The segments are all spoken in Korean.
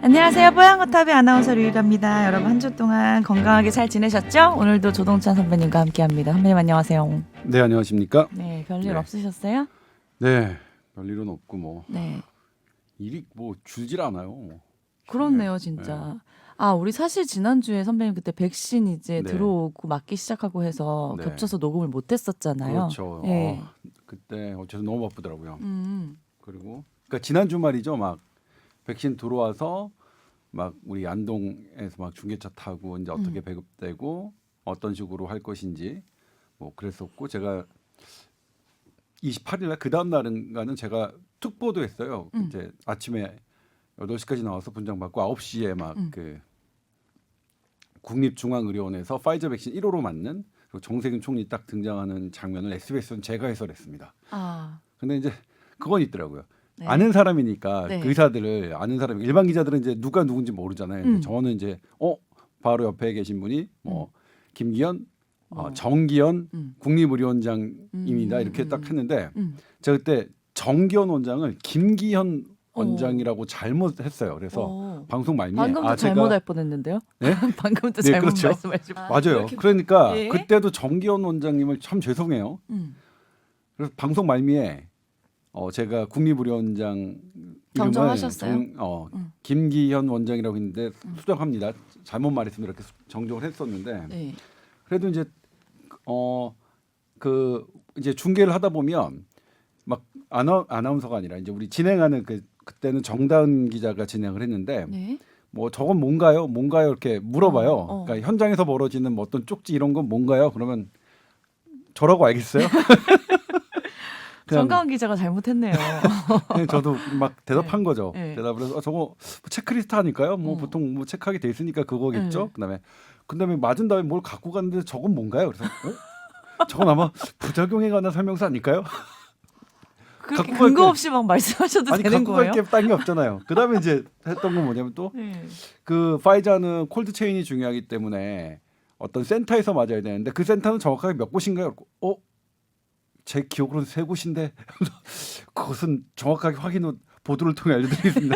안녕하세요. 뽀얀거탑의 아나운서 류일합니다. 여러분 한 주 동안 건강하게 잘 지내셨죠? 오늘도 조동찬 선배님과 함께합니다. 선배님 안녕하세요. 네, 안녕하십니까? 네, 별일 네. 없으셨어요? 네, 별일은 없고 뭐 네, 일이 뭐 줄질 않아요. 그렇네요, 진짜. 아, 우리 사실 지난주에 선배님 그때 백신 이제 네. 들어오고 맞기 시작하고 해서 네. 겹쳐서 녹음을 못했었잖아요. 그렇죠. 네. 그때 어째서 너무 바쁘더라고요. 음, 그리고 그러니까 지난 주말이죠. 막 백신 들어와서 막 우리 안동에서 막 중계차 타고 이제 어떻게 배급되고 어떤 식으로 할 것인지 뭐 그랬었고 제가 28일 날 그 다음 날인가는 제가 특보도 했어요. 이제 아침에 8시까지 나와서 분장 받고 9시에 막 그 국립중앙의료원에서 파이저 백신 1호로 맞는 그리고 정세균 총리 딱 등장하는 장면을 SBS는 제가 해설했습니다. 아, 근데 이제 그건 있더라고요. 네. 아는 사람이니까 네. 그 의사들을 아는 사람 일반 기자들은 이제 누가 누군지 모르잖아요. 근데 저는 이제 바로 옆에 계신 분이 뭐 김기현, 정기현 국립의료원장입니다. 이렇게 딱 했는데 제가 그때 정기현 원장을 김기현 원장이라고 잘못했어요. 그래서 방송 말미에 방금도 잘못할 뻔했는데요. 네? 방금도 네, 잘못 그렇죠. 말씀하시고. 맞아요. 그러니까 예? 그때도 정기현 원장님을 참 죄송해요. 그래서 방송 말미에 제가 국립의료원장 정정하셨어요? 김기현 원장이라고 했는데 수정합니다. 잘못 말했으면 이렇게 정정을 했었는데 네. 그래도 이제 그 이제 중계를 하다 보면 막 아나운서가 아니라 이제 우리 진행하는 그때는 정다은 기자가 진행을 했는데 네. 뭐 저건 뭔가요? 뭔가요? 이렇게 물어봐요. 그러니까 현장에서 벌어지는 뭐 어떤 쪽지 이런 건 뭔가요? 그러면 저라고 알겠어요? 정가은 기자가 잘못했네요. 그냥 저도 막 대답한 거죠. 네. 대답을 해서 저거 뭐 체크리스트 하니까요. 뭐 보통 뭐 체크하게 돼 있으니까 그거겠죠. 그다음에 맞은 다음에 뭘 갖고 갔는데 저건 뭔가요? 그래서 저건 아마 부작용에 관한 설명서 아닐까요? 그렇게 갖고 갈 근거 게- 없이 막 말씀하셔도 아니 되는 갖고 거예요? 갈 게 딴 게 없잖아요. 그다음에 이제 했던 건 뭐냐면 또 네. 그 파이자는 콜드 체인이 중요하기 때문에 어떤 센터에서 맞아야 되는데 그 센터는 정확하게 몇 곳인가요? 제 기억으로는 3곳인데 그것은 정확하게 확인 후 보도를 통해 알려드리겠습니다.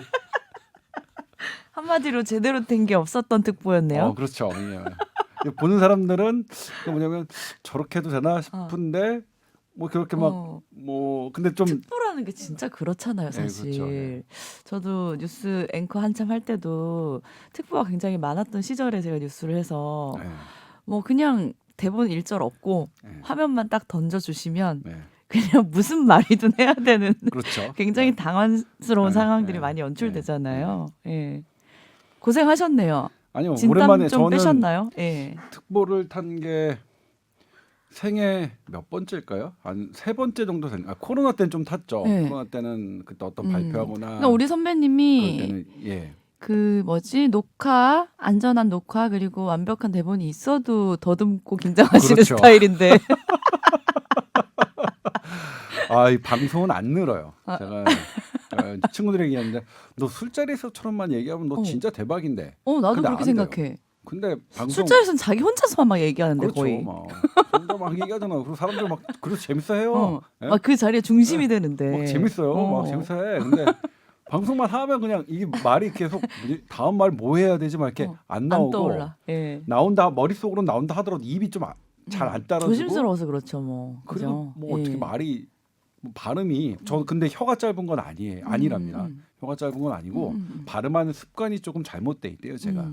한마디로 제대로 된 게 없었던 특보였네요. 그렇죠. 예. 보는 사람들은 그 뭐냐면 저렇게 해도 되나 싶은데 뭐 그렇게 막 뭐 근데 좀 특보라는 게 진짜 그렇잖아요, 사실. 그렇죠. 예. 저도 뉴스 앵커 한참 할 때도 특보가 굉장히 많았던 시절에 제가 뉴스를 해서 예. 뭐 그냥 대본 일절 없고 네. 화면만 딱 던져주시면 네. 그냥 무슨 말이든 해야 되는 그렇죠. 굉장히 당황스러운 네, 상황들이 네, 많이 연출되잖아요. 예. 고생하셨네요. 아니요 진땀 오랜만에 좀 저는 빼셨나요? 예. 특보를 탄 게 생애 몇 번째일까요? 한 3번째 정도 된. 코로나 때는 좀 탔죠. 네. 코로나 때는 그때 어떤 발표하거나 그러니까 우리 그럴 선배님이 때는 예. 그 뭐지 녹화 안전한 녹화 그리고 완벽한 대본이 있어도 더듬고 긴장하시는 그렇죠. 스타일인데 이 방송은 안 늘어요. 제가 친구들에게 얘기하는데 너 술자리에서처럼만 얘기하면 너 진짜 대박인데. 나도 근데 그렇게 안 돼요. 생각해. 근데 방송 술자리에서는 자기 혼자서만 막 얘기하는데 그렇죠. 거의 막 혼자 막 얘기하잖아. 그리고 사람들 막 그래서 재밌어해요. 예? 막 그 자리에 중심이 되는데 막 재밌어요. 막 재밌어해. 근데 방송만 하면 그냥 이게 말이 계속 다음 말 뭐 해야 되지 막 이렇게 안 안 나오고 떠올라. 예. 나온다 머릿속으로 나온다 하더라도 입이 좀 잘 안 따라지고 조심스러워서 그렇죠, 뭐. 그리고 그죠? 뭐 어떻게 예. 말이 뭐 발음이 저 근데 혀가 짧은 건 아니랍니다. 혀가 짧은 건 아니고 발음하는 습관이 조금 잘못돼 있대요, 제가.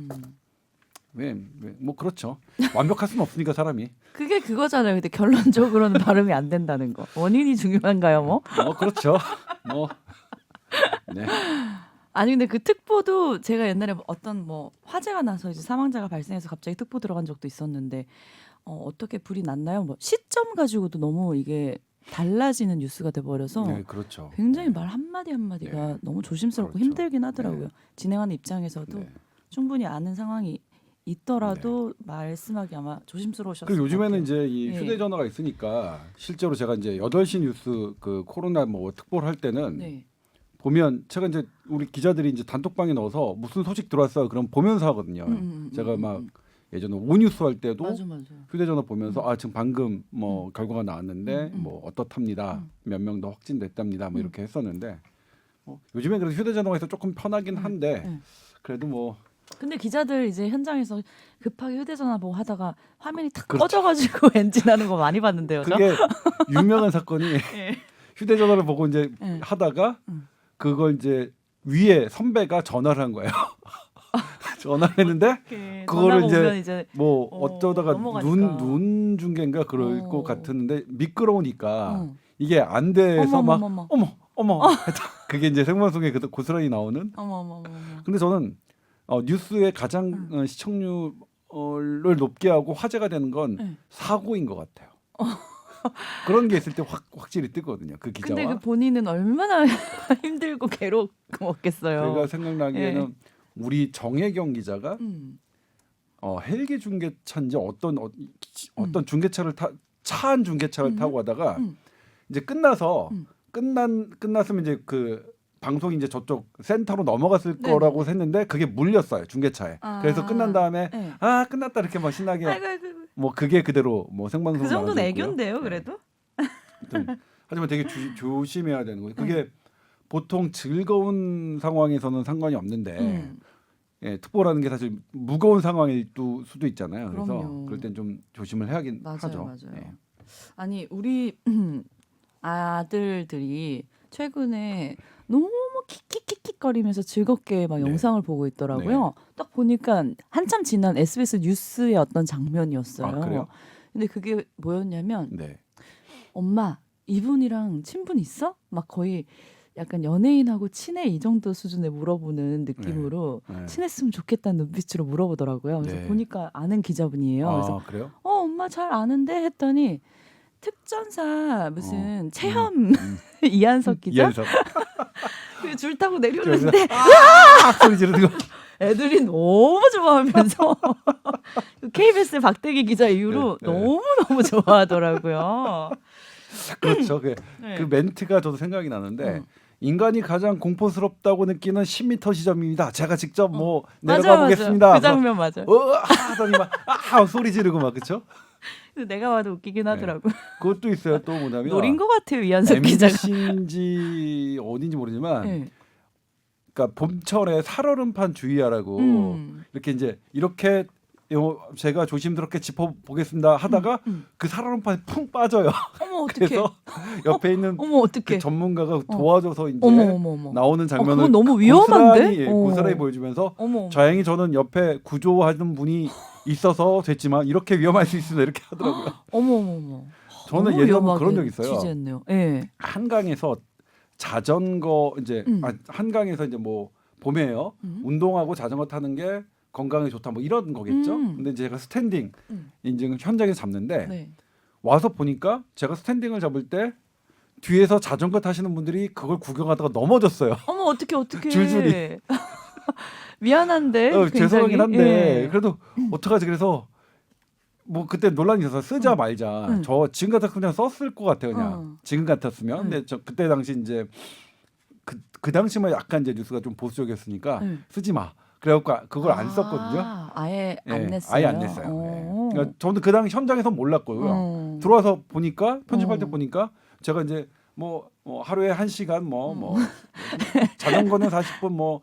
왜 뭐 그렇죠. 완벽할 수는 없으니까 사람이. 그게 그거잖아요. 근데 결론적으로는 발음이 안 된다는 거. 원인이 중요한가요, 뭐? 그렇죠. 뭐 네. 아니 근데 그 특보도 제가 옛날에 어떤 뭐 화재가 나서 이제 사망자가 발생해서 갑자기 특보 들어간 적도 있었는데 어떻게 불이 났나요? 뭐 시점 가지고도 너무 이게 달라지는 뉴스가 돼버려서 네, 그렇죠. 굉장히 말 한마디 한마디가 네. 너무 조심스럽고 그렇죠. 힘들긴 하더라고요. 네. 진행하는 입장에서도 네. 충분히 아는 상황이 있더라도 말씀하기 아마 조심스러우셨을 그리고 것 요즘에는 같아요. 이제 이 예. 휴대전화가 있으니까 실제로 제가 이제 8시 뉴스 그 코로나 뭐 특보를 할 때는 네. 보면 제가 이제 우리 기자들이 이제 단톡방에 넣어서 무슨 소식 들어왔어요. 그럼 보면서 하거든요. 제가 막 예전에 오뉴스 할 때도 맞아. 휴대전화 보면서 지금 방금 뭐 결과가 나왔는데 뭐 어떻답니다. 몇 명 더 확진됐답니다. 뭐 이렇게 했었는데 요즘에 그래서 휴대전화가 있어 조금 편하긴 한데 그래도 뭐 근데 기자들 이제 현장에서 급하게 휴대전화 보고 하다가 화면이 탁 그렇죠. 꺼져가지고 엔진하는 거 많이 봤는데요. 저? 그게 유명한 사건이 예. 휴대전화를 보고 이제 예. 하다가 음. 그걸 이제 위에 선배가 전화를 한 거예요. 전화를 했는데 이렇게 그거를 전화가 오면 이제 뭐 어쩌다가 넘어가니까. 눈 중계인가 그럴 것 같았는데 미끄러우니까 어. 이게 안 돼서 막 어머. 어머 그게 이제 생방송에 고스란히 나오는. 어머. 근데 저는 뉴스의 가장 시청률을 높게 하고 화제가 되는 건 네. 사고인 것 같아요. 그런 게 있을 때 확실히 뜨거든요. 그 기자와. 근데 그 본인은 얼마나 힘들고 괴롭겠어요. 제가 생각나기에는 우리 정혜경 기자가 음. 헬기 중계차인지 어떤 중계차를 차한 중계차를 타고 가다가 이제 끝나서 끝났으면 이제 그 방송이 이제 저쪽 센터로 넘어갔을 네. 거라고 했는데 그게 물렸어요 중계차에. 그래서 끝난 다음에 네. 아 끝났다 이렇게 막 신나게 아이고. 뭐 그게 그대로 뭐 생방송 그 정도는 나가고 있고요. 애교인데요, 그래도. 하지만 되게 조심해야 되는 거예요. 그게 보통 즐거운 상황에서는 상관이 없는데 예, 특보라는 게 사실 무거운 상황일 수도 있잖아요. 그래서 그럼요. 그럴 땐 좀 조심을 해야긴 맞아요, 하죠. 맞아요. 예. 아니 우리 아들들이 최근에 너무 킥킥킥킥거리면서 즐겁게 막 네. 영상을 보고 있더라고요. 딱 보니까 한참 지난 SBS 뉴스의 어떤 장면이었어요. 아, 그래요? 근데 그게 뭐였냐면 네. 엄마 이분이랑 친분 있어? 막 거의 약간 연예인하고 친해 이 정도 수준에 물어보는 느낌으로 네. 친했으면 좋겠다는 눈빛으로 물어보더라고요. 그래서 네. 보니까 아는 기자분이에요. 그래서 아, 그래요? 엄마 잘 아는데 했더니 특전사 무슨 체험 이한석 기자 이한석. 그 줄 타고 내려오는데 소리 지르는 거. 애들이 너무 좋아하면서 KBS 박대기 기자 이후로 네, 네. 너무 좋아하더라고요. 그렇죠. 그 네. 멘트가 저도 생각이 나는데 인간이 가장 공포스럽다고 느끼는 10m 지점입니다. 제가 직접 뭐 내려가 맞아요. 보겠습니다. 그 장면 맞아요. 하더니 막 소리 지르고 막 그렇죠? 내가 봐도 웃기긴 하더라고. 그것도 있어요. 또 뭐냐면 노린 것 같아요 이한석 기자가. MBC인지 어딘지 모르지만 네. 그러니까 봄철에 살얼음판 주의하라고 이렇게 이제 이렇게 제가 조심스럽게 짚어보겠습니다 하다가 그 살얼음판이 풍 빠져요. 어머 어떡해. 그래서 옆에 있는 어머 어떡해. 그 전문가가 도와줘서 이제 어머. 나오는 장면을 그건 너무 위험한데? 고스란히 보여주면서 어머. 다행히 저는 옆에 구조하는 분이 있어서 됐지만 이렇게 위험할 수 있습니다 이렇게 하더라고요. 어머. 저는 너무 예전에 위험하게 그런 적 있어요. 취재했네요. 예. 한강에서 자전거 이제 한강에서 이제 뭐 봄에요. 운동하고 자전거 타는 게 건강에 좋다 뭐 이런 거겠죠. 근데 제가 스탠딩 인증 현장에서 잡는데 네. 와서 보니까 제가 스탠딩을 잡을 때 뒤에서 자전거 타시는 분들이 그걸 구경하다가 넘어졌어요. 어머 어떡해. 줄줄이. 미안한데. 굉장히. 죄송하긴 한데 예. 그래도 어떡하지 그래서 뭐 그때 논란이 있어서 쓰자 말자. 저 지금 같았으면 그냥 썼을 것 같아요. 그냥 지금 같았으면. 근데 저 그때 당시 이제 그 당시만 약간 이제 뉴스가 좀 보수적이었으니까 쓰지 마. 그래갖고 그걸 안 썼거든요. 아예 안 냈어요. 아예 안 냈어요. 네. 그러니까 저는 그 당시 현장에서 몰랐고요. 들어와서 보니까 편집할 때 보니까 제가 이제 뭐 하루에 1시간 뭐 자전거는 40분 뭐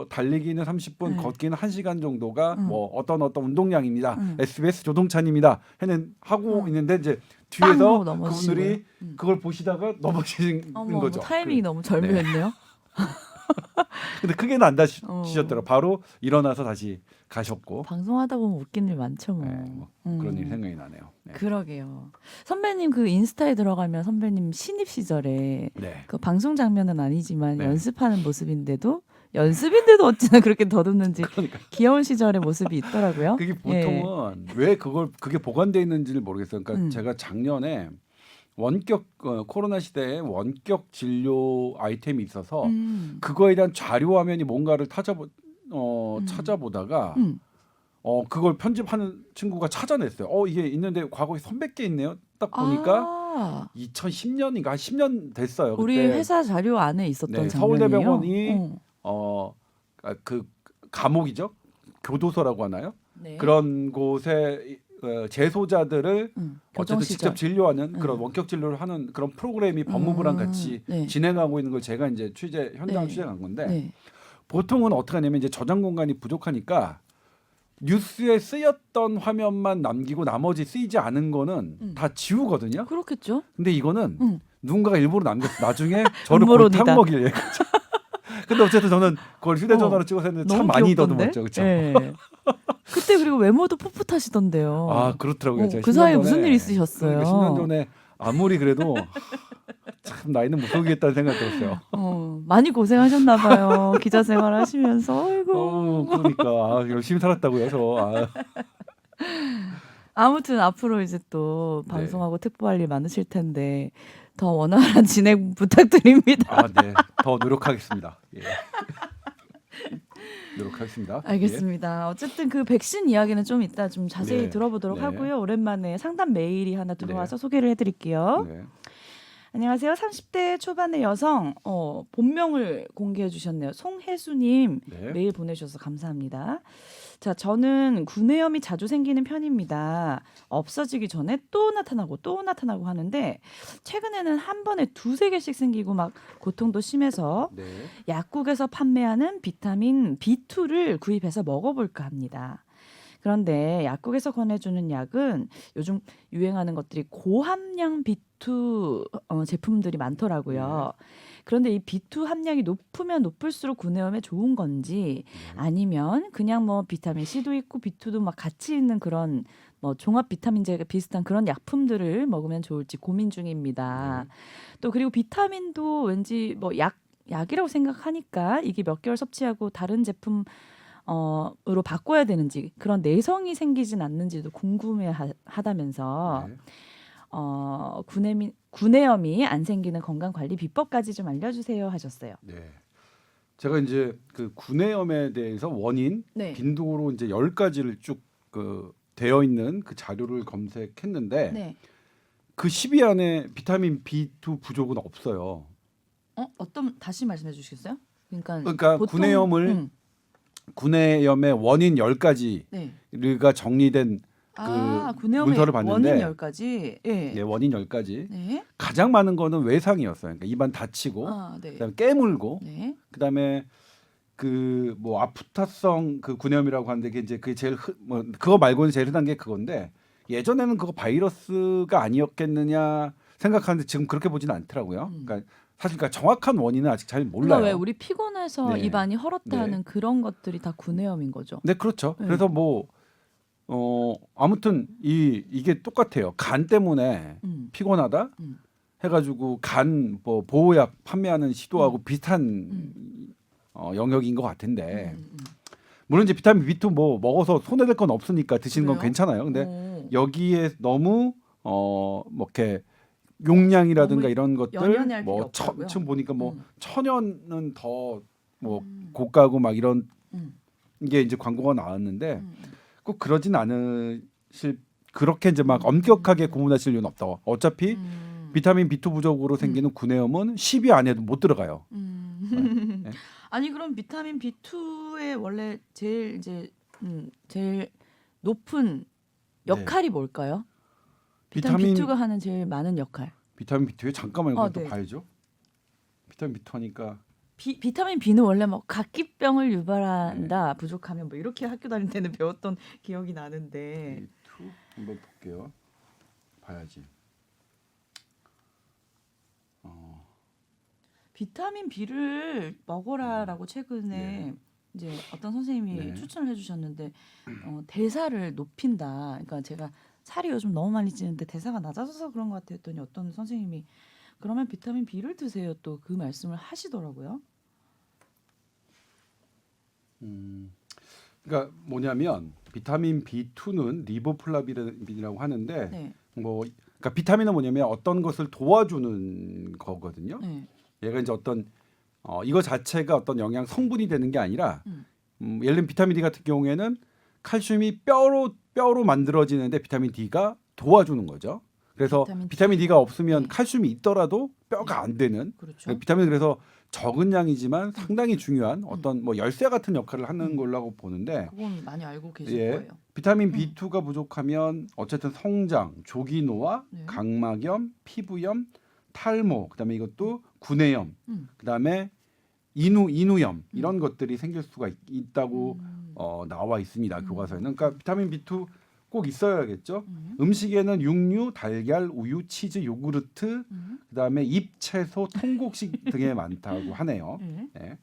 달리기는 30분, 걷기는 1시간 정도가 뭐 어떤 운동량입니다. SBS 조동찬입니다. 하고 있는데 이제 뒤에서 그분들이 그걸 보시다가 넘어지는 거죠. 타이밍이 너무 절묘했네요. 근데 크게는 안 다치셨더라고요. 바로 일어나서 다시 가셨고. 방송하다 보면 웃긴 일 많죠 뭐. 네, 그런 일이 생각이 나네요. 네. 그러게요. 선배님 그 인스타에 들어가면 선배님 신입 시절에 네. 그 방송 장면은 아니지만 네. 연습인데도 어찌나 그렇게 더듬는지 그러니까. 귀여운 시절의 모습이 있더라고요. 그게 보통은 왜 그게 보관돼 있는지를 모르겠어요. 그러니까 제가 작년에 코로나 시대에 원격 진료 아이템이 있어서 그거에 대한 자료 화면이 뭔가를 찾아보다가 그걸 편집하는 친구가 찾아냈어요. 이게 있는데 과거에 선배께 있네요. 딱 보니까 2010년인가 한 10년 됐어요. 우리 그때 회사 자료 안에 있었던 장면이에요. 서울대병원이 그 감옥이죠. 교도소라고 하나요? 네. 그런 곳에 재소자들을 어쨌든 직접 진료하는 그런 원격 진료를 하는 그런 프로그램이 법무부랑 같이 진행하고 있는 걸 제가 이제 현장 취재한 건데 보통은 어떻게 하냐면 이제 저장 공간이 부족하니까 뉴스에 쓰였던 화면만 남기고 나머지 쓰이지 않은 거는 다 지우거든요. 그렇겠죠. 근데 이거는 음. 누군가가 일부러 남겼어. 나중에 저를 음모론이다. 골탕 먹일 얘기죠. 근데 어쨌든 저는 그걸 휴대전화로 찍어서 했는데 참 너무 많이 귀엽던데? 더듬었죠. 그렇죠? 예. 그때 그리고 외모도 풋풋하시던데요. 아 그렇더라고요. 제가 그 10년 사이에 전에, 무슨 일 있으셨어요? 그러니까 10년 전에 아무리 그래도 참 나이는 못 속이겠다는 생각이 들었어요. 많이 고생하셨나 봐요. 기자 생활 하시면서. 아이고. 그러니까 열심히 살았다고요. 저. 아무튼 앞으로 이제 또 네. 방송하고 특보할 일 많으실 텐데 더 원활한 진행 부탁드립니다. 네. 더 노력하겠습니다. 예. 노력하겠습니다. 알겠습니다. 어쨌든 그 백신 이야기는 좀 이따 좀 자세히 네. 들어보도록 네. 하고요. 오랜만에 상담 메일이 하나 들어와서 소개를 해드릴게요. 네. 안녕하세요. 30대 초반의 여성 본명을 공개해 주셨네요. 송혜수님 네. 메일 보내주셔서 감사합니다. 자, 저는 구내염이 자주 생기는 편입니다. 없어지기 전에 또 나타나고 하는데 최근에는 한 번에 2-3개씩 생기고 막 고통도 심해서 네. 약국에서 판매하는 비타민 B2를 구입해서 먹어볼까 합니다. 그런데 약국에서 권해주는 약은 요즘 유행하는 것들이 고함량 B2 제품들이 많더라고요. 그런데 이 B2 함량이 높으면 높을수록 구내염에 좋은 건지 아니면 그냥 뭐 비타민 C도 있고 B2도 막 같이 있는 그런 뭐 종합 비타민제 비슷한 그런 약품들을 먹으면 좋을지 고민 중입니다. 또 그리고 비타민도 왠지 뭐 약이라고 생각하니까 이게 몇 개월 섭취하고 다른 제품 으로 바꿔야 되는지 그런 내성이 생기진 않는지도 궁금해하다면서 네. 구내염이 안 생기는 건강 관리 비법까지 좀 알려주세요 하셨어요. 네. 제가 이제 그 구내염에 대해서 원인 네. 빈도로 이제 10가지를 쭉 되어 있는 그 자료를 검색했는데 네. 그 10위 안에 비타민 B2 부족은 없어요. 어떤 다시 말씀해 주시겠어요? 그러니까 보통, 구내염을 구내염의 원인 10가지가 네. 정리된 구내염의 문서를 봤는데 원인 10가지. 예. 예, 원인 10가지. 네. 가장 많은 거는 외상이었어요. 그러니까 입안 다치고 네. 그다음에 깨물고 네. 그다음에 그 뭐 아프타성 그 구내염이라고 하는데 그게 제일 뭐 그거 말고는 제일 흔한 게 그건데 예전에는 그거 바이러스가 아니었겠느냐 생각하는데 지금 그렇게 보지는 않더라고요. 그러니까 사실 그러니까 정확한 원인은 아직 잘 몰라요. 그러니까 왜 우리 피곤해서 네. 입안이 헐었다 네. 하는 그런 것들이 다 구내염인 거죠. 네, 그렇죠. 네. 그래서 뭐 아무튼 이게 똑같아요. 간 때문에 피곤하다 해가지고 간 뭐 보호약 판매하는 시도하고 비슷한 영역인 것 같은데 물론 이제 비타민 B2 뭐 먹어서 손해될 건 없으니까 드시는 건 그래요? 괜찮아요. 근데 여기에 너무 뭐 이렇게 용량이라든가 너무 이런 것들 연연할 필요 뭐 없다고요? 지금 보니까 뭐 천연은 더 뭐 음. 고가고 막 이런 음. 게 이제 광고가 나왔는데 꼭 그러진 않으실 그렇게 이제 막 엄격하게 고문하실 이유는 없다. 어차피 비타민 B2 부족으로 생기는 구내염은 10위 안에도 못 들어가요. 네. 아니 그럼 비타민 B2의 원래 제일 이제 제일 높은 역할이 뭘까요? 비타민 B2가 하는 제일 많은 역할. 비타민 B2에 잠깐만 이거 또 네. 봐야죠. 비타민 B2 하니까 비타민 B는 원래 뭐 각기병을 유발한다 부족하면 뭐 이렇게 학교 다닐 때는 배웠던 기억이 나는데 B2 한번 볼게요. 봐야지. 비타민 B를 먹어라라고 최근에 네. 이제 어떤 선생님이 네. 추천을 해주셨는데 대사를 높인다. 그러니까 제가 살이 요즘 너무 많이 찌는데 대사가 낮아져서 그런 것 같아 했더니 어떤 선생님이 그러면 비타민 B를 드세요. 또 그 말씀을 하시더라고요. 그러니까 뭐냐면 비타민 B2는 리보플라빈이라고 하는데 네. 뭐 그러니까 비타민은 뭐냐면 어떤 것을 도와주는 거거든요. 네. 얘가 이제 어떤 이거 자체가 어떤 영양 성분이 되는 게 아니라 예를 들면 비타민 D 같은 경우에는 칼슘이 뼈로 만들어지는데 비타민 D가 도와주는 거죠. 그래서 비타민 D가 없으면 네. 칼슘이 있더라도 뼈가 안 되는 그렇죠. 비타민은 그래서 적은 양이지만 상당히 중요한 어떤 뭐 열쇠 같은 역할을 하는 걸로 보는데 그건 많이 알고 계실 예, 거예요. 비타민 B2가 부족하면 어쨌든 성장, 조기노화, 네. 각막염, 피부염, 탈모, 그다음에 이것도 구내염, 그다음에 인후염 이런 것들이 생길 수가 있다고 나와 있습니다. 교과서에는. 그러니까 비타민 B2 꼭 있어야겠죠. 음식에는 육류, 달걀, 우유, 치즈, 요구르트, 그다음에 잎, 채소, 통곡식 등에 많다고 하네요. 네.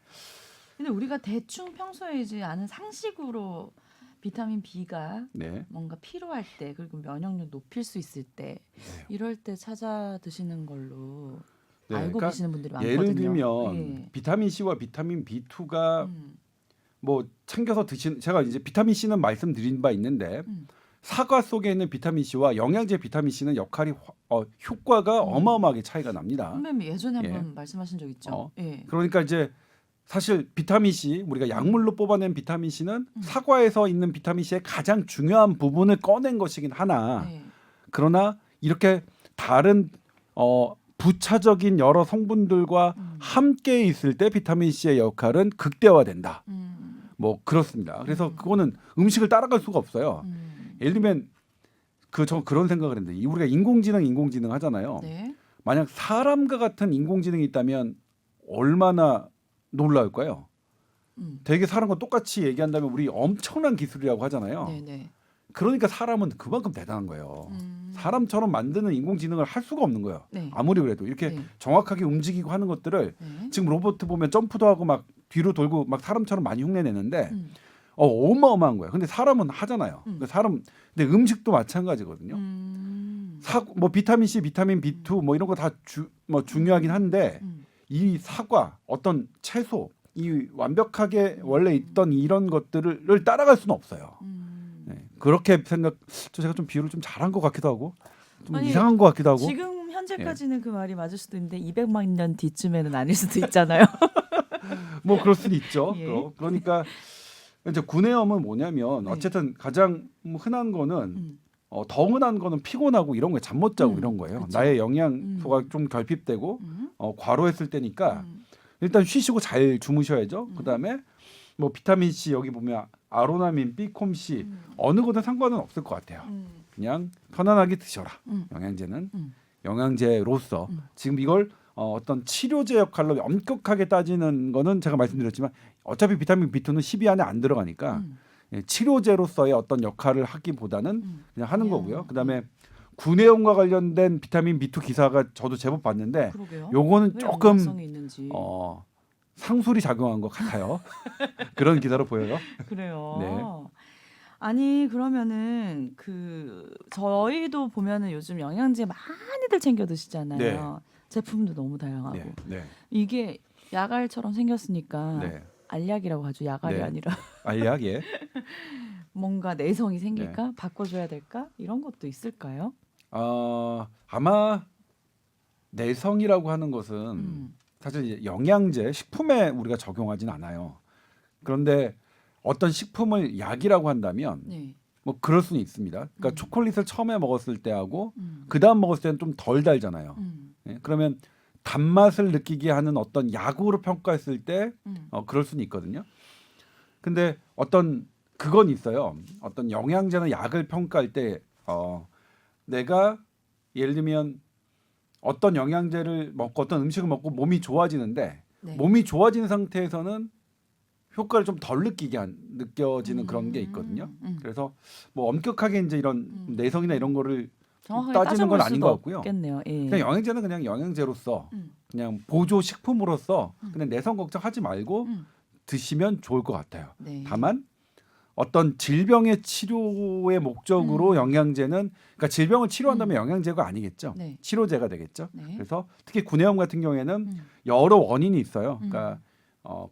근데 우리가 대충 평소에 이제 아는 상식으로 비타민 B가 네. 뭔가 필요할 때 그리고 면역력 높일 수 있을 때 네. 이럴 때 찾아 드시는 걸로 네, 알고 그러니까 계시는 분들이 많거든요. 예를 들면 예. 비타민 C와 비타민 B2가 음, 뭐 챙겨서 드시는 제가 이제 비타민 C는 말씀드린 바 있는데 사과 속에 있는 비타민 C와 영양제 비타민 C는 역할이 효과가 어마어마하게 차이가 납니다. 선배님 예전에 예. 한번 말씀하신 적 있죠. 예. 그러니까 이제 사실 비타민 C 우리가 약물로 뽑아낸 비타민 C는 사과에서 있는 비타민 C의 가장 중요한 부분을 꺼낸 것이긴 하나 예. 그러나 이렇게 다른 부차적인 여러 성분들과 함께 있을 때 비타민 C의 역할은 극대화된다. 뭐 그렇습니다. 그래서 그거는 음식을 따라갈 수가 없어요. 예를 들면 저 그런 생각을 했는데 우리가 인공지능 하잖아요. 네. 만약 사람과 같은 인공지능이 있다면 얼마나 놀라울까요? 되게 사람과 똑같이 얘기한다면 우리 엄청난 기술이라고 하잖아요. 네네. 그러니까 사람은 그만큼 대단한 거예요. 사람처럼 만드는 인공지능을 할 수가 없는 거예요. 네. 아무리 그래도 이렇게 네. 정확하게 움직이고 하는 것들을 네. 지금 로봇 보면 점프도 하고 막 뒤로 돌고 막 사람처럼 많이 흉내내는데 어마어마한 거예요. 근데 사람은 하잖아요. 근데 음식도 마찬가지거든요. 뭐 비타민 C, 비타민 B2 뭐 이런 거 다 뭐 중요하긴 한데 이 사과, 어떤 채소, 이 완벽하게 원래 있던 이런 것들을 따라갈 수는 없어요. 네. 그렇게 제가 좀 비유를 좀 잘한 것 같기도 하고 좀 아니, 이상한 것 같기도 하고. 지금 현재까지는 그 말이 맞을 수도 있는데 200만 년 뒤쯤에는 아닐 수도 있잖아요. 뭐 그럴 수는 있죠. 예. 그러니까 이제 구내염은 뭐냐면 네. 어쨌든 가장 흔한 거는 더 흔한 거는 피곤하고 이런 거에 잠 못 자고 이런 거예요. 그쵸. 나의 영양소가 좀 결핍되고 과로했을 때니까 일단 쉬시고 잘 주무셔야죠. 그다음에 뭐 비타민 C 여기 보면 아로나민, 비콤 C 어느 거든 상관은 없을 것 같아요. 그냥 편안하게 드셔라. 영양제는 영양제로서 지금 이걸 어떤 치료제 역할로 엄격하게 따지는 거는 제가 말씀드렸지만 어차피 비타민 B2는 10위 안에 안 들어가니까 치료제로서의 어떤 역할을 하기보다는 그냥 하는 거고요. 그다음에 구내염과 관련된 비타민 B2 기사가 저도 제법 봤는데 그러게요. 요거는 왜 조금 연관성이 있는지. 상술이 작용한 것 같아요. 그런 기사로 보여요. 그래요. 네. 아니 그러면은 저희도 보면은 요즘 영양제 많이들 챙겨 드시잖아요. 네. 제품도 너무 다양하고 네, 네, 이게 야갈처럼 생겼으니까 네. 알약이라고 하죠. 야갈이 네. 아니라 알약 예. 뭔가 내성이 생길까? 바꿔줘야 될까? 이런 것도 있을까요? 아마 내성이라고 하는 것은 사실 이제 영양제, 식품에 우리가 적용하진 않아요. 그런데 어떤 식품을 약이라고 한다면 네. 뭐 그럴 수는 있습니다. 그러니까 초콜릿을 처음에 먹었을 때하고 그 다음 먹었을 때는 좀 덜 달잖아요. 예? 그러면 단맛을 느끼게 하는 어떤 약으로 평가했을 때 그럴 수는 있거든요. 근데 그건 있어요. 어떤 영양제나 약을 평가할 때 내가 예를 들면 어떤 영양제를 먹고 어떤 음식을 먹고 몸이 좋아지는데 네. 몸이 좋아진 상태에서는 효과를 좀 덜 느껴지는 그런 게 있거든요. 그래서 뭐 엄격하게 이제 이런 내성이나 이런 거를 정확하게 따지는 건 따져볼 아닌 수도 것 같고요. 없겠네요. 예. 그냥 영양제는 그냥 영양제로서 그냥 보조 식품으로서 그냥 내성 걱정하지 말고 드시면 좋을 것 같아요. 네. 다만 어떤 질병의 치료의 목적으로 영양제는 그러니까 질병을 치료한다면 영양제가 아니겠죠. 네. 치료제가 되겠죠. 네. 그래서 특히 구내염 같은 경우에는 여러 원인이 있어요. 그러니까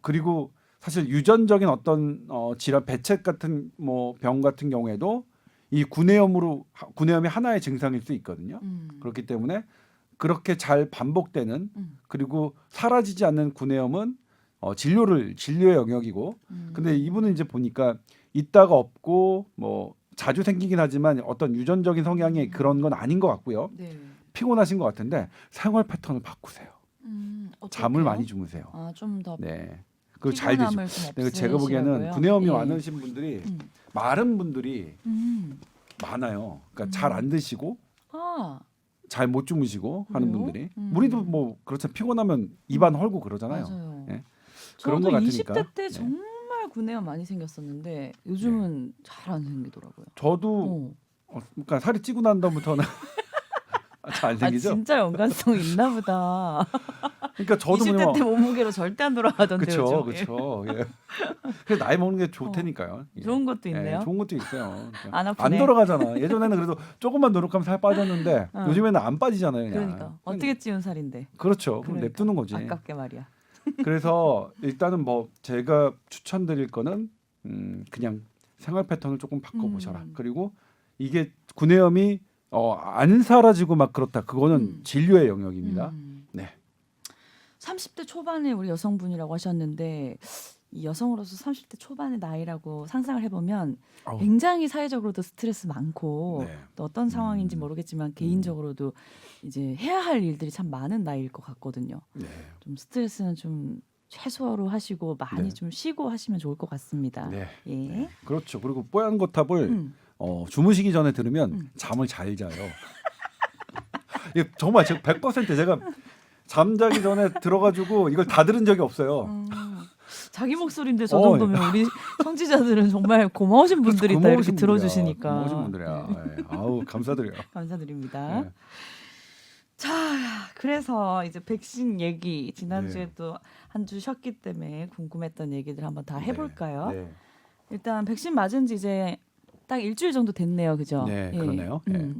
그리고 사실 유전적인 어떤 질환 배책 같은 뭐 병 같은 경우에도 이 구내염이 하나의 증상일 수 있거든요. 그렇기 때문에 그렇게 잘 반복되는 그리고 사라지지 않는 구내염은 진료의 영역이고 근데 이분은 이제 보니까 있다가 없고 뭐 자주 생기긴 하지만 어떤 유전적인 성향의 그런 건 아닌 것 같고요. 네. 피곤하신 것 같은데 생활 패턴을 바꾸세요. 잠을 어떡해요? 많이 주무세요. 좀 더 네. 그리고 잘 드시고. 피곤함을 좀 네, 제가 보기에는 없애시라고요? 구내염이 예. 많으신 분들이 마른 분들이 많아요. 그러니까 잘 안 드시고 아, 잘 못 주무시고 하는 그래요? 분들이 우리도 뭐 그렇죠. 피곤하면 입안 헐고 그러잖아요. 맞아요. 예. 그런 저도 거 같으니까. 20대 때 네. 정말 구내염 많이 생겼었는데 요즘은 잘 안 생기더라고요. 저도 어. 그러니까 살이 찌고 난 다음부터는 잘 안 아 생기죠. 진짜 연관성 있나 보다. 그러니까 저도 20대 때 뭐냐면 몸무게로 절대 안 돌아가던데 그렇죠, 요즘. 예. 그렇죠. 예. 그래서 나이 먹는 게 좋다니까요. 예. 좋은 것도 예, 있네요. 좋은 것도 있어요. 그러니까 안 안 아프네. 돌아가잖아. 예전에는 그래도 조금만 노력하면 살 빠졌는데 어. 요즘에는 안 빠지잖아요. 그냥. 그러니까 어떻게 찌운 살인데. 그렇죠. 그럼 그러니까. 냅두는 거지. 아깝게 말이야. 그래서 일단은 뭐 제가 추천드릴 거는 그냥 생활 패턴을 조금 바꿔보셔라. 그리고 이게 구내염이 안 사라지고 막 그렇다. 그거는 진료의 영역입니다. 네. 30대 초반에 우리 여성분이라고 하셨는데 이 여성으로서 30대 초반의 나이라고 상상을 해보면 아우. 굉장히 사회적으로도 스트레스 많고 네. 또 어떤 상황인지 모르겠지만 개인적으로도 이제 해야 할 일들이 참 많은 나이일 것 같거든요. 네. 좀 스트레스는 좀 최소화로 하시고 많이 네. 좀 쉬고 하시면 좋을 것 같습니다. 네. 예. 네. 그렇죠. 그리고 뽀얀 거탑을 음. 주무시기 전에 들으면 잠을 잘 자요. 이게 정말 제가 100% 제가 잠자기 전에 들어가지고 이걸 다 들은 적이 없어요. 자기 목소리인데 저 정도면 우리 청취자들은 정말 고마우신 분들이 다 이렇게 고마우신 분들이야. 들어주시니까. 고마우신 분들이야. 예. 아우 감사드려요. 감사드립니다. 네. 자, 그래서 이제 백신 얘기 지난주에 네. 또 한 주 쉬었기 때문에 궁금했던 얘기들 한번 다 해볼까요? 네. 일단 백신 맞은 지 이제 딱 일주일 정도 됐네요, 그죠? 네, 그러네요. 네.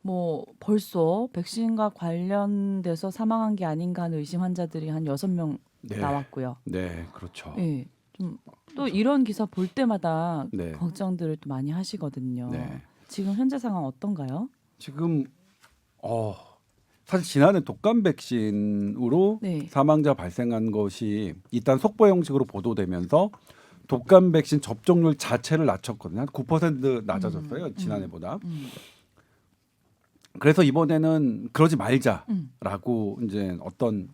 뭐 벌써 백신과 관련돼서 사망한 게 아닌가 하는 의심 환자들이 한 6명 네. 나왔고요. 네, 그렇죠. 예. 좀 또 이런 기사 볼 때마다 네. 걱정들을 또 많이 하시거든요. 네. 지금 현재 상황 어떤가요? 지금 사실 지난해 독감 백신으로 네. 사망자 발생한 것이 일단 속보 형식으로 보도되면서 독감 백신 접종률 자체를 낮췄거든요. 한 9% 낮아졌어요. 지난해보다. 그래서 이번에는 그러지 말자라고 이제 어떤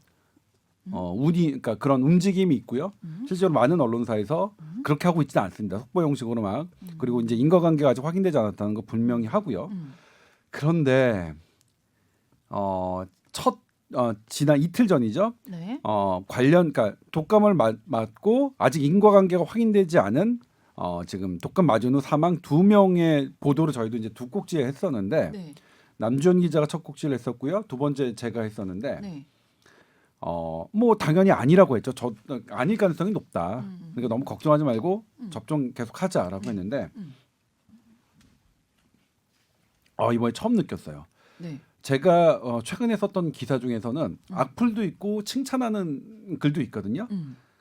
그러니까 그런 움직임이 있고요. 실제로 많은 언론사에서 그렇게 하고 있지는 않습니다. 속보 형식으로 막 그리고 이제 인과관계가 아직 확인되지 않았다는 거 분명히 하고요. 그런데 지난 이틀 전이죠. 네. 그러니까 독감을 맞고 아직 인과관계가 확인되지 않은 지금 독감 맞은 후 사망 2명의 보도를 저희도 이제 두 꼭지에 했었는데 네. 남주현 기자가 첫 꼭지를 했었고요. 두 번째 제가 했었는데 네. 뭐 당연히 아니라고 했죠. 아닐 가능성이 높다. 그러니까 너무 걱정하지 말고 접종 계속하자라고 했는데 이번에 처음 느꼈어요. 네. 제가 최근에 썼던 기사 중에서는 악플도 있고 칭찬하는 글도 있거든요.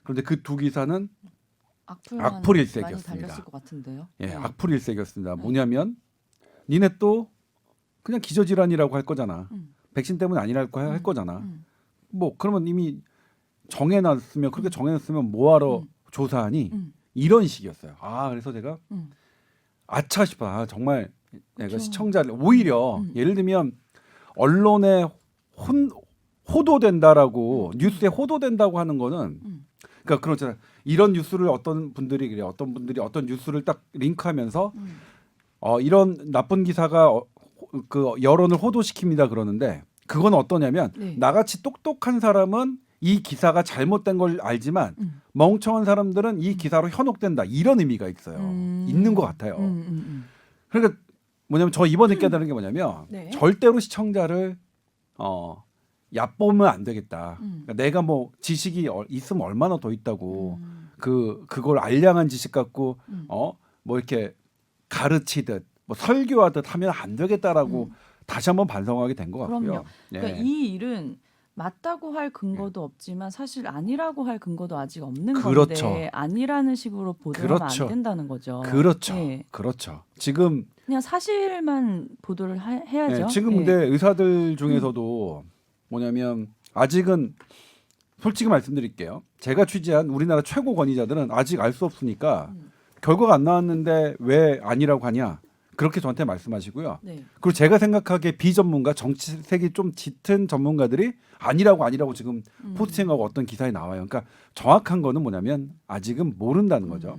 그런데 그 두 기사는 악플 일색이었습니다. 많이 달렸을 것 같은데요. 예, 네. 악플 일색이었습니다. 뭐냐면 니네 또 그냥 기저질환이라고 할 거잖아. 백신 때문에 아니랄 할 거잖아. 뭐 그러면 이미 정해놨으면 그렇게 정해놨으면 뭐하러 조사하니? 이런 식이었어요. 그래서 제가 아차 싶어. 정말 내가 그쵸. 시청자를 오히려 예를 들면 언론에 호도된다라고 뉴스에 호도된다고 하는 거는 그러니까 그렇잖아요. 이런 뉴스를 어떤 분들이 그래 어떤 분들이 어떤 뉴스를 딱 링크하면서 이런 나쁜 기사가 그 여론을 호도시킵니다 그러는데 그건 어떠냐면 네. 나같이 똑똑한 사람은 이 기사가 잘못된 걸 알지만 멍청한 사람들은 이 기사로 현혹된다 이런 의미가 있어요. 있는 것 같아요. 그러니까 뭐냐면 저 이번에 깨달은 게 뭐냐면 네. 절대로 시청자를 얕보면 안 되겠다. 그러니까 내가 뭐 지식이 있으면 얼마나 더 있다고 그걸 알량한 지식 갖고 뭐 이렇게 가르치듯 뭐 설교하듯 하면 안 되겠다라고 다시 한번 반성하게 된 것 같고요. 그럼요. 그러니까 이 일은 맞다고 할 근거도 없지만 사실 아니라고 할 근거도 아직 없는 그렇죠. 건데 아니라는 식으로 보도하면 그렇죠. 안 된다는 거죠. 그렇죠. 예. 그렇죠. 지금 그냥 사실만 보도를 해야죠. 지금 예. 근데 의사들 중에서도 뭐냐면 아직은 솔직히 말씀드릴게요. 제가 취재한 우리나라 최고 권위자들은 아직 알 수 없으니까 결과가 안 나왔는데 왜 아니라고 하냐 그렇게 저한테 말씀하시고요. 네. 그리고 제가 생각하기에 비전문가 정치색이 좀 짙은 전문가들이 아니라고 지금 포스팅하고 어떤 기사에 나와요. 그러니까 정확한 거는 뭐냐면 아직은 모른다는 거죠.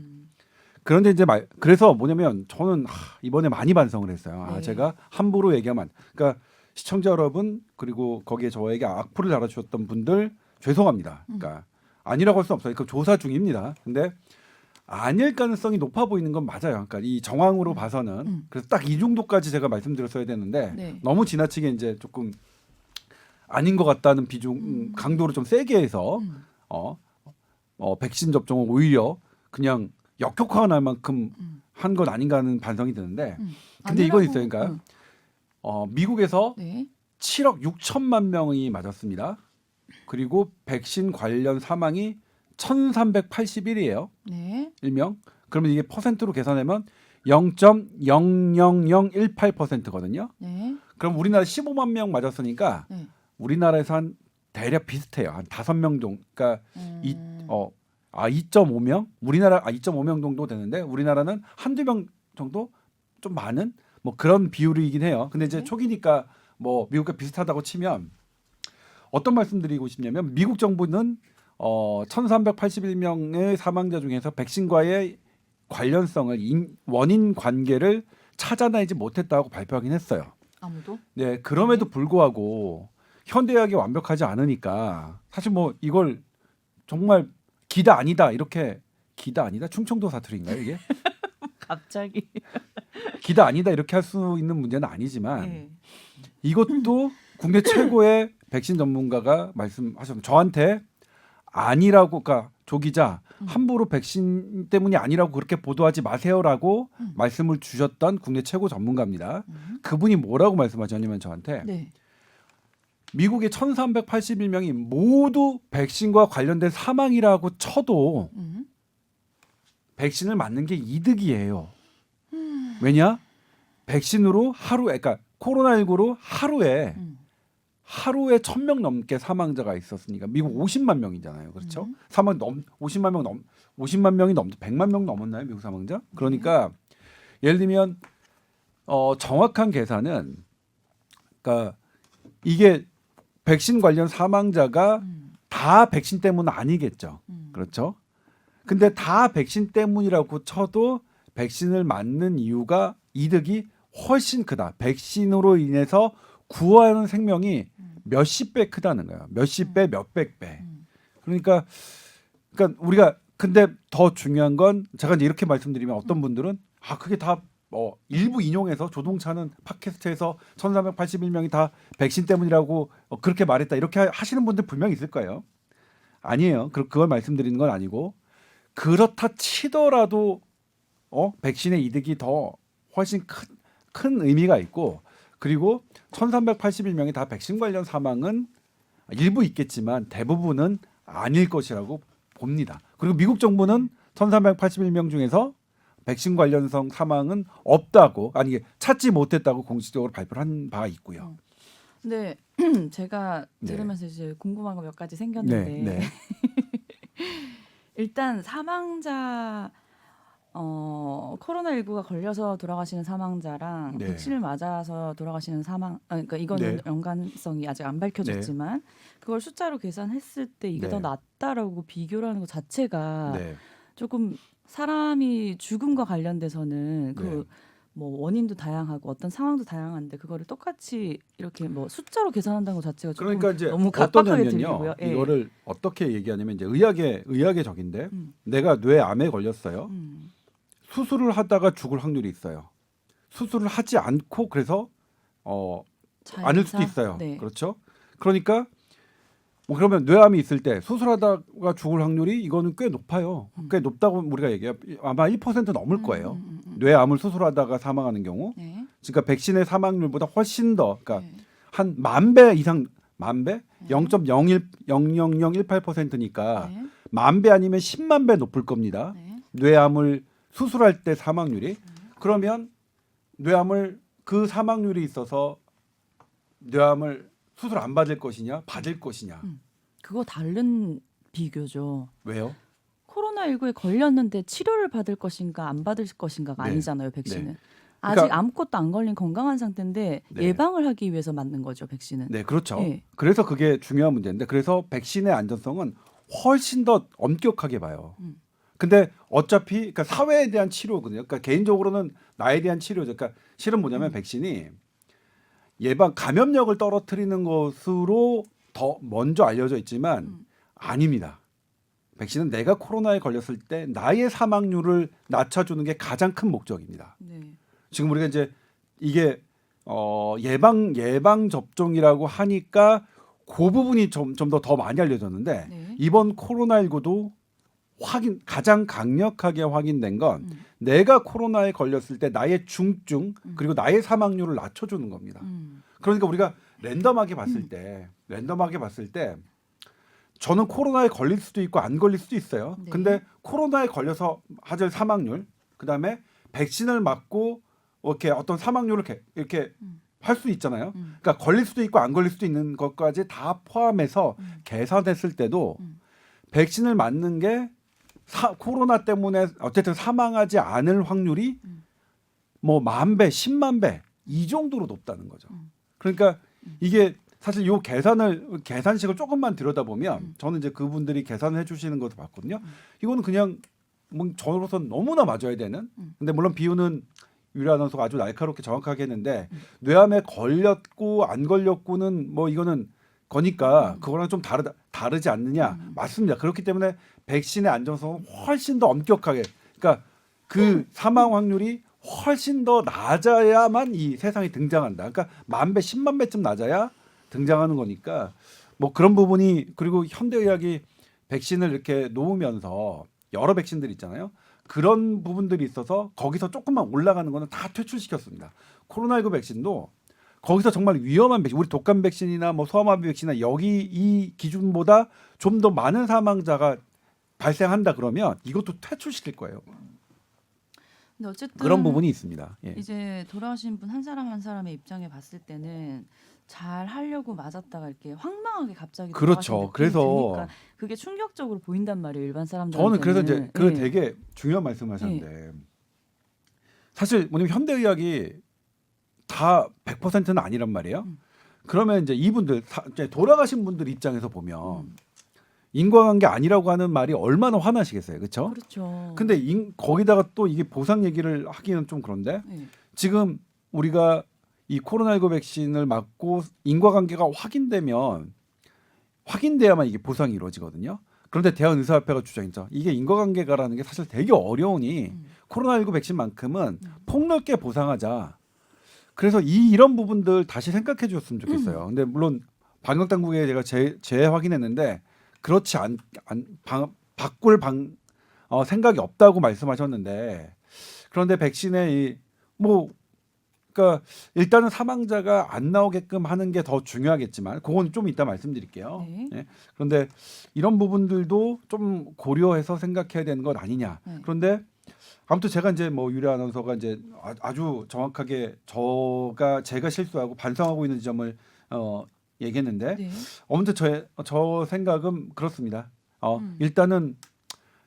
그런데 이제 그래서 뭐냐면 저는 이번에 많이 반성을 했어요. 네. 제가 함부로 얘기하면 그러니까 시청자 여러분 그리고 거기에 저에게 악플을 달아주셨던 분들 죄송합니다. 그러니까 아니라고 할 수는 없어요. 그 조사 중입니다. 근데 아닐 가능성이 높아 보이는 건 맞아요. 그러니까 이 정황으로 봐서는 그래서 딱 이 정도까지 제가 말씀드렸어야 되는데 네. 너무 지나치게 이제 조금 아닌 것 같다는 비중 강도를 좀 세게 해서 백신 접종을 오히려 그냥 역효과가 날 만큼 한 건 아닌가 하는 반성이 드는데 근데 이건 있어요. 그러니까 미국에서 네. 7억 6천만 명이 맞았습니다. 그리고 백신 관련 사망이 1,381이에요. 네. 일명. 그러면 이게 퍼센트로 계산하면 0.00018%거든요. 네. 그럼 우리나라 15만 명 맞았으니까 네. 우리나라에서 한 대략 비슷해요. 한 5명 정도. 그러니까 2.5명? 우리나라 2.5명 정도 되는데 우리나라는 한두 명 정도 좀 많은 뭐 그런 비율이긴 해요. 근데 이제 네. 초기니까 뭐 미국과 비슷하다고 치면 어떤 말씀드리고 싶냐면 미국 정부는 1,381명의 사망자 중에서 백신과의 관련성을 원인 관계를 찾아내지 못했다고 발표하긴 했어요. 아무도? 네, 그럼에도 불구하고 현대의학이 완벽하지 않으니까 사실 뭐 이걸 정말 기다 아니다 이렇게 기다 아니다 충청도 사투리인가요 이게? 갑자기. 기다 아니다 이렇게 할 수 있는 문제는 아니지만 네. 이것도 국내 최고의 백신 전문가가 말씀하셨습니다. 저한테 아니라고, 그러니까 조 기자 함부로 백신 때문이 아니라고 그렇게 보도하지 마세요라고 말씀을 주셨던 국내 최고 전문가입니다. 그분이 뭐라고 말씀하셨냐면 저한테 네. 미국의 1,381명이 모두 백신과 관련된 사망이라고 쳐도 백신을 맞는 게 이득이에요. 왜냐? 백신으로 하루에, 그러니까 코로나19로 하루에 1,000명 넘게 사망자가 있었으니까 미국 50만 명이잖아요. 그렇죠? 50만 명이 100만 명 넘었나요? 미국 사망자? 그러니까 예를 들면 정확한 계산은 그러니까 이게 백신 관련 사망자가 다 백신 때문은 아니겠죠. 그렇죠? 근데 다 백신 때문이라고 쳐도 백신을 맞는 이유가 이득이 훨씬 크다. 백신으로 인해서 구하는 생명이 몇십 배 크다는 거예요. 몇십 배, 몇백 배. 그러니까 우리가 근데 더 중요한 건 제가 이제 이렇게 말씀드리면 어떤 분들은 그게 다 일부 인용해서 조동차는 팟캐스트에서 1,381명이 다 백신 때문이라고 그렇게 말했다 이렇게 하시는 분들 분명히 있을 거예요. 아니에요. 그걸 말씀드리는 건 아니고 그렇다 치더라도 백신의 이득이 더 훨씬 큰 의미가 있고 그리고 1,381명이 다 백신 관련 사망은 일부 있겠지만 대부분은 아닐 것이라고 봅니다. 그리고 미국 정부는 1,381명 중에서 백신 관련성 사망은 없다고 아니 찾지 못했다고 공식적으로 발표를 한 바 있고요. 근데 제가 들으면서 이제 궁금한 거 몇 가지 생겼는데 네. 일단 사망자 코로나19가 걸려서 돌아가시는 사망자랑 네. 백신을 맞아서 돌아가시는 그러니까 이거는 네. 연관성이 아직 안 밝혀졌지만 그걸 숫자로 계산했을 때 이게 네. 더 낫다라고 비교를 하는 것 자체가 네. 조금 사람이 죽음과 관련돼서는 네. 뭐 원인도 다양하고 어떤 상황도 다양한데 그거를 똑같이 이렇게 뭐 숫자로 계산한다는 것 자체가 조금 그러니까 이제 너무 각박하게 어떠냐면요. 들리고요. 예. 이거를 어떻게 얘기하냐면 이제 의학의 적인데 내가 뇌암에 걸렸어요. 수술을 하다가 죽을 확률이 있어요. 수술을 하지 않고 그래서 않을 수도 있어요. 네. 그렇죠? 그러니까 뭐 그러면 뇌암이 있을 때 수술하다가 죽을 확률이 이거는 꽤 높아요. 꽤 높다고 우리가 얘기해요. 아마 1% 넘을 거예요. 뇌암을 수술하다가 사망하는 경우. 네. 그러니까 백신의 사망률보다 훨씬 더 그러니까 네. 한 10,000배 이상 10,000배? 0.018%니까 네. 10,000배 아니면 10만 배 높을 겁니다. 네. 뇌암을 수술할 때 사망률이. 그러면 뇌암을 그 사망률이 있어서 뇌암을 수술 안 받을 것이냐 받을 것이냐. 그거 다른 비교죠. 왜요? 코로나19에 걸렸는데 치료를 받을 것인가 안 받을 것인가가 네. 아니잖아요. 백신은. 네. 아직 그러니까- 아무것도 안 걸린 건강한 상태인데 네. 예방을 하기 위해서 맞는 거죠. 백신은. 네, 그렇죠. 네. 그래서 그게 중요한 문제인데 그래서 백신의 안전성은 훨씬 더 엄격하게 봐요. 근데 어차피 그러니까 사회에 대한 치료거든요. 그러니까 개인적으로는 나에 대한 치료죠. 그러니까 실은 뭐냐면 백신이 예방 감염력을 떨어뜨리는 것으로 더 먼저 알려져 있지만 아닙니다. 백신은 내가 코로나에 걸렸을 때 나의 사망률을 낮춰주는 게 가장 큰 목적입니다. 네. 지금 우리가 이제 이게 예방 접종이라고 하니까 그 부분이 좀 더 많이 알려졌는데 네. 이번 코로나19도 가장 강력하게 확인된 건 음. 내가 코로나에 걸렸을 때 나의 중증 그리고 나의 사망률을 낮춰주는 겁니다. 그러니까 우리가 랜덤하게 봤을 때 저는 코로나에 걸릴 수도 있고 안 걸릴 수도 있어요. 네. 근데 코로나에 걸려서 하질 사망률, 그다음에 백신을 맞고 이렇게 어떤 사망률을 이렇게 할 수 있잖아요. 그러니까 걸릴 수도 있고 안 걸릴 수도 있는 것까지 다 포함해서 계산했을 때도 백신을 맞는 게 코로나 때문에 어쨌든 사망하지 않을 확률이 뭐 10,000배, 10만 배 이 정도로 높다는 거죠. 그러니까 이게 사실 요 계산식을 조금만 들여다보면 저는 이제 그분들이 계산을 해주시는 것도 봤거든요. 이거는 그냥 뭐 저로서는 너무나 맞아야 되는. 근데 물론 비유는 유리 아나운서가 아주 날카롭게 정확하게 했는데 뇌암에 걸렸고 안 걸렸고는 뭐 이거는 거니까 그거랑 좀 다르지 않느냐. 맞습니다. 그렇기 때문에 백신의 안전성은 훨씬 더 엄격하게, 그러니까 그 사망 확률이 훨씬 더 낮아야만 이 세상에 등장한다. 그러니까 10,000배, 10만 배쯤 낮아야 등장하는 거니까 뭐 그런 부분이, 그리고 현대의학이 백신을 이렇게 놓으면서 여러 백신들 있잖아요. 그런 부분들이 있어서 거기서 조금만 올라가는 거는 다 퇴출시켰습니다. 코로나19 백신도 거기서 정말 위험한 백신, 우리 독감 백신이나 뭐 소아마비 백신이나 여기 이 기준보다 좀 더 많은 사망자가 발생한다 그러면 이것도 퇴출시킬 거예요. 근데 어쨌든 그런 부분이 있습니다. 예. 이제 돌아가신 분 한 사람 한 사람의 입장에 봤을 때는 잘 하려고 맞았다가 이렇게 황망하게 갑자기 그렇죠. 돌아가신 느낌이 그래서 드니까 그게 충격적으로 보인단 말이에요, 일반 사람들한테는. 저는 그래서 이제 그 예. 되게 중요한 말씀하셨는데 사실 뭐냐면 현대의학이 다 100%는 아니란 말이에요. 그러면 이제 이분들 이제 돌아가신 분들 입장에서 보면 인과관계 아니라고 하는 말이 얼마나 화나시겠어요, 그렇죠? 그렇죠. 근데 거기다가 또 이게 보상 얘기를 하기는 좀 그런데 예. 지금 우리가 이 코로나19 백신을 맞고 인과관계가 확인돼야만 이게 보상이 이루어지거든요. 그런데 대한의사협회가 주장했죠. 이게 인과관계가라는 게 사실 되게 어려우니 코로나19 백신만큼은 폭넓게 보상하자. 그래서 이런 부분들 다시 생각해 주셨으면 좋겠어요. 근데 물론 방역 당국에 제가 재확인했는데 그렇지 바꿀 생각이 없다고 말씀하셨는데, 그런데 백신에 그러니까 일단은 사망자가 안 나오게끔 하는 게 더 중요하겠지만 그건 좀 이따 말씀드릴게요. 네. 예. 그런데 이런 부분들도 좀 고려해서 생각해야 되는 것 아니냐. 네. 그런데 아무튼 제가 이제 뭐 유리 아나운서가 이제 아주 정확하게 제가 실수하고 반성하고 있는 지점을 얘기했는데 네. 아무튼 저 생각은 그렇습니다. 일단은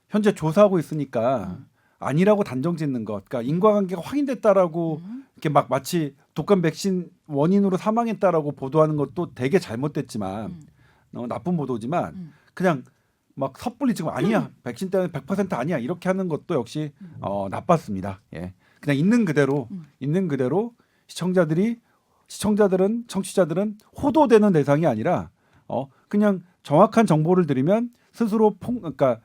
현재 조사하고 있으니까 아니라고 단정 짓는 것, 그러니까 인과관계가 확인됐다라고 이렇게 막 마치 독감 백신 원인으로 사망했다라고 보도하는 것도 되게 잘못됐지만 나쁜 보도지만 그냥 막 섣불리 지금 아니야 백신 때문에 100% 아니야 이렇게 하는 것도 역시 나빴습니다. 예, 그냥 있는 그대로 청취자들은 호도되는 대상이 아니라 그냥 정확한 정보를 드리면 스스로 그러니까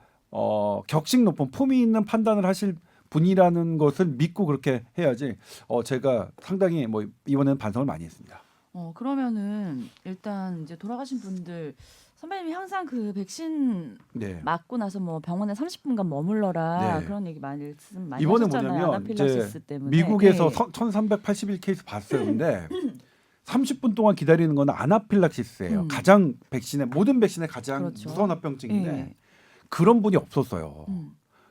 격식 높은 품위 있는 판단을 하실 분이라는 것을 믿고 그렇게 해야지. 제가 상당히 뭐 이번에는 반성을 많이 했습니다. 그러면은 일단 이제 돌아가신 분들 선배님이 항상 그 백신 네. 맞고 나서 뭐 병원에 30분간 머물러라 네. 그런 얘기 많이 이번에 하셨잖아요. 뭐냐면 아나필라시스 이제 때문에. 미국에서 네. 1,381 케이스 봤어요. 근데 30분 동안 기다리는 건 아나필락시스예요. 가장 모든 백신의 가장 그렇죠. 무서운 합병증인데 네. 그런 분이 없었어요.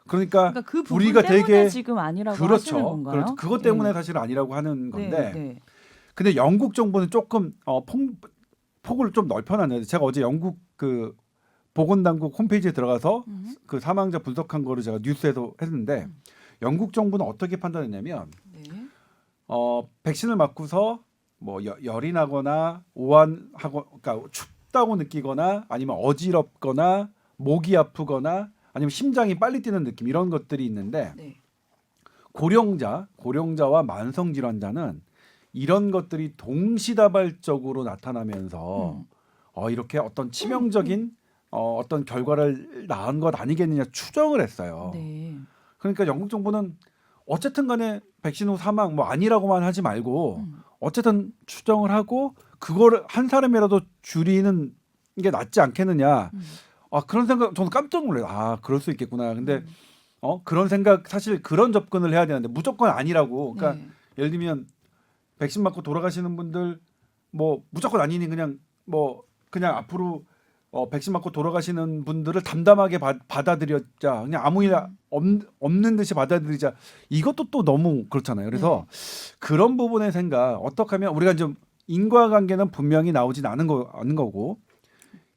그러니까 그 부분 우리가 때문에 되게 지금 아니라고 하시는 그렇죠. 건가요? 그렇죠. 그것 때문에 네. 사실 아니라고 하는 건데. 네. 근데 영국 정부는 조금 폭을 좀 넓혀놨는데 제가 어제 영국 그 보건당국 홈페이지에 들어가서 그 사망자 분석한 거를 제가 뉴스에서 했는데 영국 정부는 어떻게 판단했냐면 네. 백신을 맞고서 뭐 열이 나거나 오한하고 그러니까 춥다고 느끼거나 아니면 어지럽거나 목이 아프거나 아니면 심장이 빨리 뛰는 느낌 이런 것들이 있는데 네. 고령자와 만성 질환자는 이런 것들이 동시다발적으로 나타나면서 이렇게 어떤 치명적인 어떤 결과를 낳은 것 아니겠느냐 추정을 했어요. 네. 그러니까 영국 정부는 어쨌든 간에 백신 후 사망 뭐 아니라고만 하지 말고 어쨌든 추정을 하고 그거를 한 사람이라도 줄이는 게 낫지 않겠느냐. 그런 생각 저는 깜짝 놀라요. 그럴 수 있겠구나. 근데 그런 생각 사실 그런 접근을 해야 되는데 무조건 아니라고. 그러니까 네. 예를 들면 백신 맞고 돌아가시는 분들 뭐 무조건 아니니 그냥 앞으로 백신 맞고 돌아가시는 분들을 담담하게 받아들였자 그냥 아무 일 없는 듯이 받아들이자 이것도 또 너무 그렇잖아요. 그래서 그런 부분의 생각 어떻게 하면 우리가 좀 인과관계는 분명히 나오진 않은 거고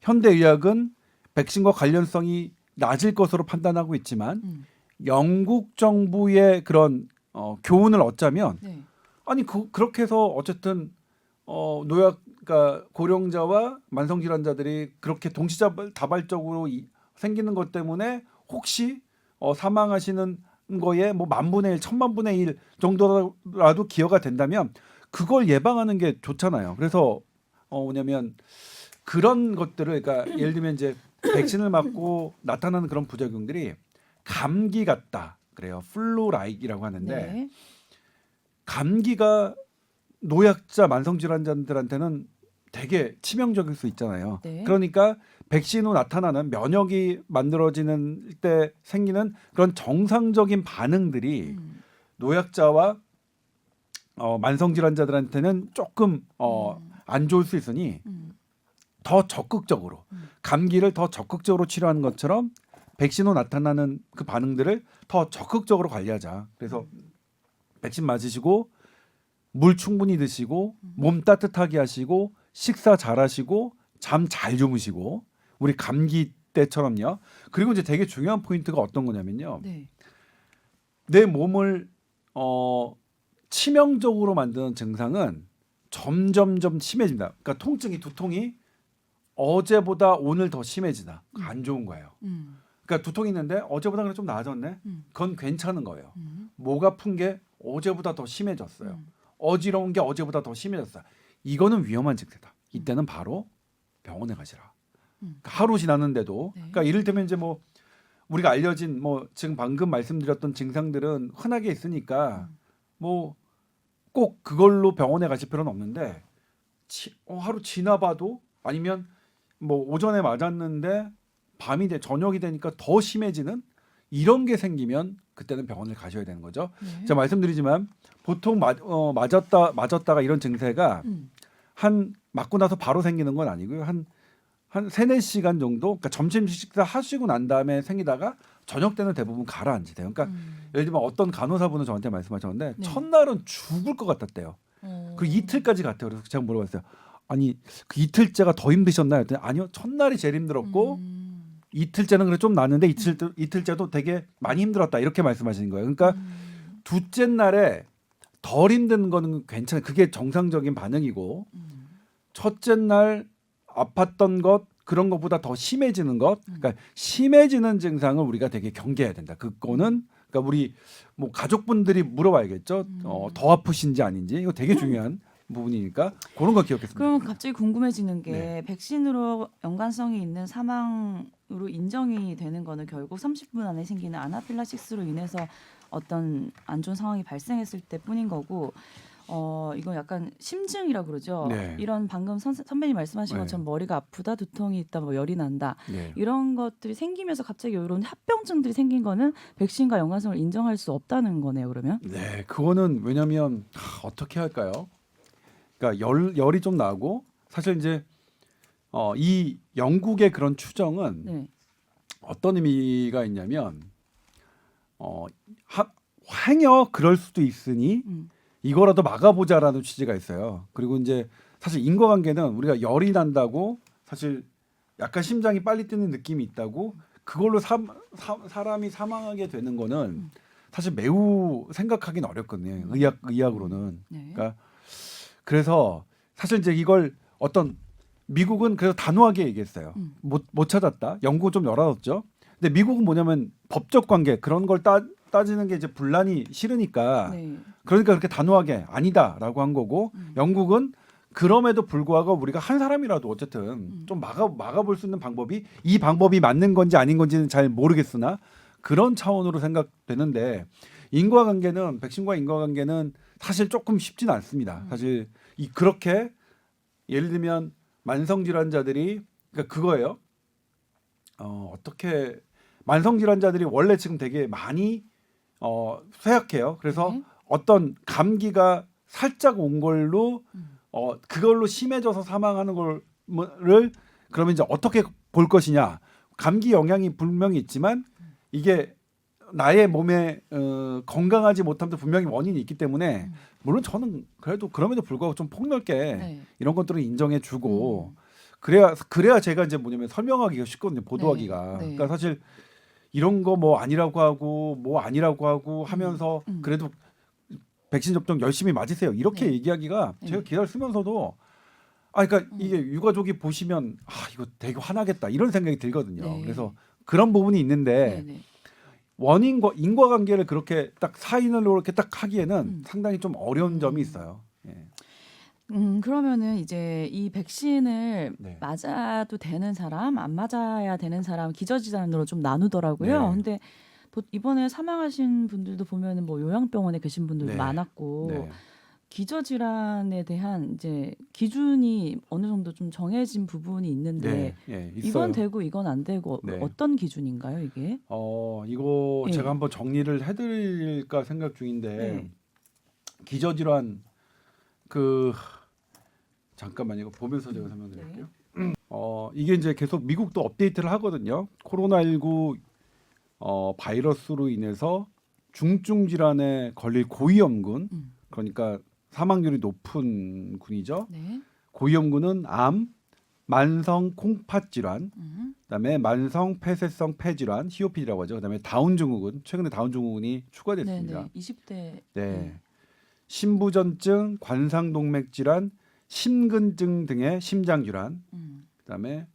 현대의학은 백신과 관련성이 낮을 것으로 판단하고 있지만 영국 정부의 그런 교훈을 얻자면 네. 아니 그렇게 해서 어쨌든 그러니까 고령자와 만성질환자들이 그렇게 동시다발적으로 생기는 것 때문에 혹시 사망하시는 거에 뭐 10,000분의 1, 10,000분의 1 정도라도 기여가 된다면 그걸 예방하는 게 좋잖아요. 그래서 뭐냐면 그런 것들을 그러니까 예를 들면 이제 백신을 맞고 나타나는 그런 부작용들이 감기 같다 그래요. 플루-라이크라고 하는데 네. 감기가 노약자 만성질환자들한테는 되게 치명적일 수 있잖아요. 네. 그러니까 백신 후 나타나는 면역이 만들어지는 때 생기는 그런 정상적인 반응들이 노약자와 만성질환자들한테는 조금 안 좋을 수 있으니 더 적극적으로 감기를 더 적극적으로 치료하는 것처럼 백신 후 나타나는 그 반응들을 더 적극적으로 관리하자. 그래서 백신 맞으시고 물 충분히 드시고 몸 따뜻하게 하시고 식사 잘 하시고 잠 잘 주무시고 우리 감기 때처럼요. 그리고 이제 되게 중요한 포인트가 어떤 거냐면요. 네. 내 몸을 치명적으로 만드는 증상은 점점점 심해진다. 그러니까 통증이 두통이 어제보다 오늘 더 심해지다. 안 좋은 거예요. 그러니까 두통이 있는데 어제보다 그래 좀 나아졌네. 그건 괜찮은 거예요. 목 아픈 게 어제보다 더 심해졌어요. 어지러운 게 어제보다 더 심해졌어요. 이거는 위험한 증세다. 이때는 바로 병원에 가시라. 그러니까 하루 지났는데도 네. 그러니까 이를테면 이제 뭐 우리가 알려진 뭐 지금 방금 말씀드렸던 증상들은 흔하게 있으니까 뭐 꼭 그걸로 병원에 가실 필요는 없는데 하루 지나봐도 아니면 뭐 오전에 맞았는데 저녁이 되니까 더 심해지는 이런 게 생기면 그때는 병원을 가셔야 되는 거죠. 네. 제가 말씀드리지만 보통 맞았다가 이런 증세가 맞고 나서 바로 생기는 건 아니고요. 한 3-4시간 정도 그러니까 점심 식사 하시고 난 다음에 생기다가 저녁 때는 대부분 가라앉으세요. 그러니까 예를 들면 어떤 간호사분은 저한테 말씀하셨는데 네. 첫날은 죽을 것 같았대요. 그리고 이틀까지 갔대요. 그래서 제가 물어봤어요. 아니 그 이틀째가 더 힘드셨나요? 그랬더니 아니요. 첫날이 제일 힘들었고 이틀째는 그래 좀 나았는데 이틀째도 되게 많이 힘들었다 이렇게 말씀하시는 거예요. 그러니까 둘째 날에 덜 힘든 거는 괜찮아요. 그게 정상적인 반응이고 첫째 날 아팠던 것 그런 것보다 더 심해지는 것, 그러니까 심해지는 증상을 우리가 되게 경계해야 된다. 그거는 그러니까 우리 뭐 가족분들이 물어봐야겠죠. 더 아프신지 아닌지 이거 되게 중요한 부분이니까 그런 거 기억했습니다. 그럼 갑자기 궁금해지는 게 네. 백신으로 연관성이 있는 사망으로 인정이 되는 거는 결국 30분 안에 생기는 아나필락시스로 인해서 어떤 안 좋은 상황이 발생했을 때뿐인 거고 이건 약간 심증이라 그러죠. 네. 이런 방금 선배님 말씀하신 네. 것처럼 머리가 아프다, 두통이 있다, 뭐 열이 난다 네. 이런 것들이 생기면서 갑자기 이런 합병증들이 생긴 거는 백신과 연관성을 인정할 수 없다는 거네요. 그러면 네, 그거는 왜냐하면 어떻게 할까요? 그러니까 열이 좀 나고 사실 이제 이 영국의 그런 추정은 네. 어떤 의미가 있냐면 행여 그럴 수도 있으니 이거라도 막아보자라는 취지가 있어요. 그리고 이제 사실 인과관계는 우리가 열이 난다고 사실 약간 심장이 빨리 뛰는 느낌이 있다고 그걸로 사람이 사망하게 되는 거는 사실 매우 생각하기는 어렵거든요. 의학으로는. 네. 그러니까 그래서 사실 이제 이걸 어떤 미국은 그래서 단호하게 얘기했어요. 못 찾았다. 영국은 좀 열어뒀죠. 근데 미국은 뭐냐면 법적 관계 그런 걸 따지는 게 이제 분란이 싫으니까 네. 그러니까 그렇게 단호하게 아니다라고 한 거고 영국은 그럼에도 불구하고 우리가 한 사람이라도 어쨌든 좀 막아볼 수 있는 방법이 이 방법이 맞는 건지 아닌 건지는 잘 모르겠으나 그런 차원으로 생각되는데 인과관계는 백신과 인과관계는 사실 조금 쉽지는 않습니다. 사실 그렇게 예를 들면 만성 질환자들이 그러니까 그거예요. 어떻게 만성 질환자들이 원래 지금 되게 많이 쇠약해요. 그래서 네. 어떤 감기가 살짝 온 걸로 그걸로 심해져서 사망하는 거를 그러면 이제 어떻게 볼 것이냐. 감기 영향이 분명히 있지만 이게 나의 몸에 건강하지 못함도 분명히 원인이 있기 때문에 물론 저는 그래도 그럼에도 불구하고 좀 폭넓게 네. 이런 것들을 인정해주고 그래야 제가 이제 뭐냐면 설명하기가 쉽거든요. 보도하기가. 네. 네. 그러니까 사실 이런 거 뭐 아니라고 하고 뭐 아니라고 하고 하면서 그래도 백신 접종 열심히 맞으세요. 이렇게 네. 얘기하기가 네. 제가 기사를 쓰면서도 그러니까 이게 유가족이 보시면 이거 되게 화나겠다 이런 생각이 들거든요. 네. 그래서 그런 부분이 있는데 네. 네. 원인과 인과관계를 그렇게 딱 사인으로 이렇게 딱 하기에는 상당히 좀 어려운 점이 있어요. 예. 그러면은 이제 이 백신을 네. 맞아도 되는 사람, 안 맞아야 되는 사람 기저질환으로 좀 나누더라고요. 네. 근데 이번에 사망하신 분들도 보면은 뭐 요양병원에 계신 분들도 네. 많았고 네. 기저질환에 대한 이제 기준이 어느 정도 좀 정해진 부분이 있는데 예, 이건 있어요. 되고 이건 안 되고 네. 어떤 기준인가요, 이게? 이거 예. 제가 한번 정리를 해드릴까 생각 중인데 네. 기저질환 잠깐만요. 이거 보면서 제가 설명드릴게요. 이게 이제 계속 미국도 업데이트를 하거든요. 코로나19 바이러스로 인해서 중증 질환에 걸릴 고위험군, 그러니까 사망률이 높은 군이죠. 네. 고위험군은 암, 만성 콩팥 질환, 그다음에 만성 폐쇄성 폐질환, COPD라고 하죠. 그다음에 다운 증후군, 최근에 다운 증후군이 추가됐습니다. 네. 20대. 네. 신부전증, 관상동맥 질환, 심근증 등의 심장 질환, 그다음에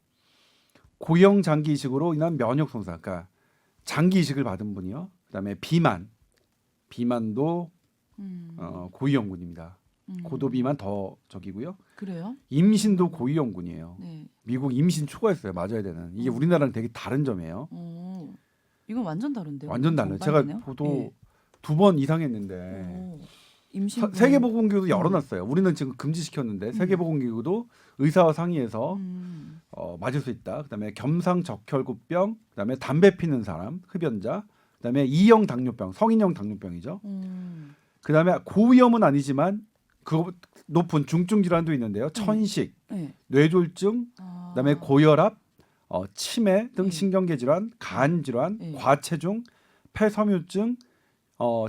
고형 장기 이식으로 인한 면역 손상, 그러니까 장기 이식을 받은 분이요. 그다음에 비만도 고위험군입니다. 고도 비만 더 적이고요. 그래요? 임신도 고위험군이에요. 네. 미국 임신 초과했어요. 맞아야 되는. 이게 우리나라랑 되게 다른 점이에요. 이건 완전 다른데요. 완전 달라요. 제가 보도 2번 이상 했는데 임신 세계보건기구도 열어놨어요. 우리는 지금 금지시켰는데 세계보건기구도 의사와 상의해서 맞을 수 있다. 그다음에 겸상적혈구병, 그다음에 담배 피는 사람, 흡연자, 그다음에 2형 당뇨병, 성인형 당뇨병이죠. 그다음에 고위험은 아니지만 그 높은 중증 질환도 있는데요. 천식, 뇌졸중, 그다음에 고혈압, 치매 등 신경계 질환, 간 질환, 과체중, 폐섬유증,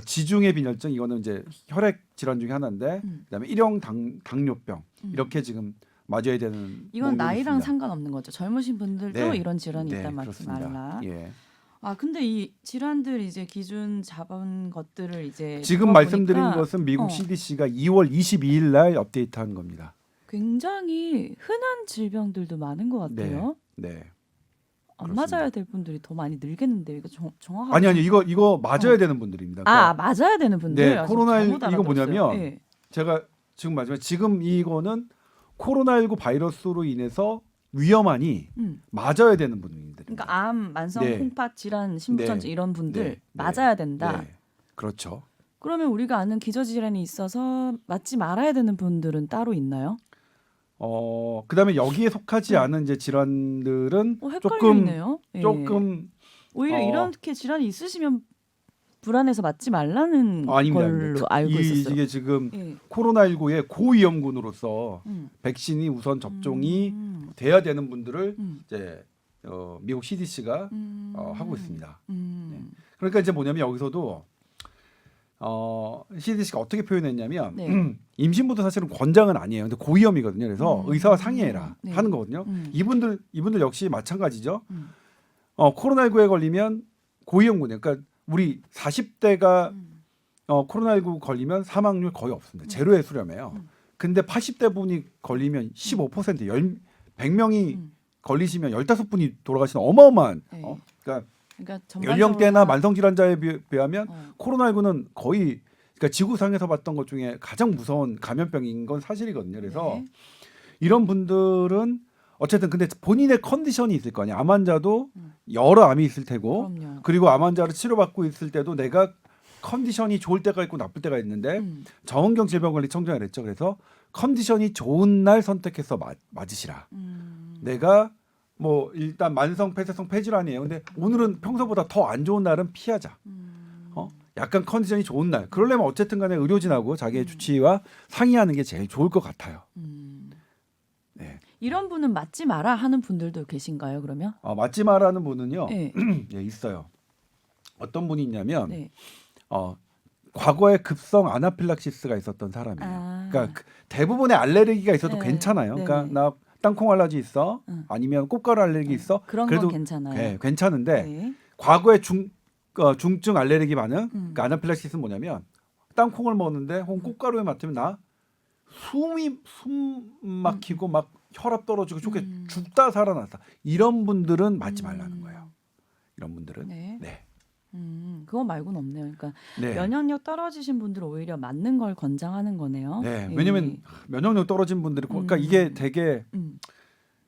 지중해 빈혈증, 이거는 이제 혈액 질환 중에 하나인데, 그다음에 1형 당뇨병 이렇게 지금 맞아야 되는. 이건 나이랑 있습니다. 상관없는 거죠. 젊으신 분들도 네. 이런 질환이 네, 있단 맞지 그렇습니다. 말라. 예. 근데 이 질환들 이제 기준 잡은 것들을 이제 지금 말씀드린 것은 미국 CDC가 2월 22일 날 업데이트한 겁니다. 굉장히 흔한 질병들도 많은 것 같아요. 네. 안 그렇습니다. 맞아야 될 분들이 더 많이 늘겠는데 이거 정확하게 아니 이거 맞아야 되는 분들입니다. 그러니까 맞아야 되는 분들. 네, 코로나19 이거 뭐냐면 네. 제가 지금 마지막 지금 이거는 코로나19 바이러스로 인해서 위험하니 맞아야 되는 분들입니다. 그러니까 암, 만성 콩팥 질환, 신부전증 이런 분들 맞아야 된다. 네. 그렇죠. 그러면 우리가 아는 기저질환이 있어서 맞지 말아야 되는 분들은 따로 있나요? 그다음에 여기에 속하지 않은 이제 질환들은 헷갈리네요. 조금 오히려 이렇게 질환이 있으시면 불안해서 맞지 말라는 걸로 알고 있었어요. 이게 지금 코로나19의 고위험군으로서 백신이 우선 접종이 돼야 되는 분들을 이제 미국 CDC가 하고 있습니다. 네. 그러니까 이제 뭐냐면 여기서도 CDC가 어떻게 표현했냐면 임신부도 사실은 권장은 아니에요. 근데 고위험이거든요. 그래서 의사와 상의해라 하는 거거든요. 이분들 역시 마찬가지죠. 코로나19에 걸리면 고위험군이에요. 그러니까 우리 40대가 코로나19 걸리면 사망률 거의 없습니다. 제로에 수렴해요. 근데 80대 분이 걸리면 15% 100명이 걸리시면 15분이 돌아가시는 어마어마한 그러니까 연령대나 만성 질환자에 비하면 코로나19는 거의 그러니까 지구상에서 봤던 것 중에 가장 무서운 감염병인 건 사실이거든요. 그래서 네. 이런 분들은 어쨌든 근데 본인의 컨디션이 있을 거 아니에요. 암 환자도 여러 암이 있을 테고 그럼요. 그리고 암 환자를 치료받고 있을 때도 내가 컨디션이 좋을 때가 있고 나쁠 때가 있는데 정은경 질병관리청장이 그랬죠. 그래서 컨디션이 좋은 날 선택해서 맞으시라. 내가 뭐 일단 만성 폐쇄성 폐질환이에요. 근데 오늘은 평소보다 더 안 좋은 날은 피하자. 약간 컨디션이 좋은 날. 그러려면 어쨌든 간에 의료진하고 자기의 주치의와 상의하는 게 제일 좋을 것 같아요. 네. 이런 분은 맞지 마라 하는 분들도 계신가요? 그러면? 맞지 마라는 분은요. 네. 예, 있어요. 어떤 분이 있냐면 네. 과거에 급성 아나필락시스가 있었던 사람이에요. 아. 그러니까 대부분의 알레르기가 있어도 네. 괜찮아요. 그러니까 네네. 나 땅콩 알러지 있어. 아니면 꽃가루 알레르기 있어. 그런 그래도 건 괜찮아요. 네, 괜찮은데 네. 과거에 중증 알레르기 반응, 그러니까 아나필락시스는 뭐냐면 땅콩을 먹는데 혹은 꽃가루에 맡으면 나 숨 막히고 막 혈압 떨어지고 죽다 살아났다. 이런 분들은 맞지 말라는 거예요. 이런 분들은. 네. 네. 그거 말고는 없네요. 그러니까 네. 면역력 떨어지신 분들은 오히려 맞는 걸 권장하는 거네요. 네. 예. 왜냐면 면역력 떨어진 분들이 그러니까 이게 되게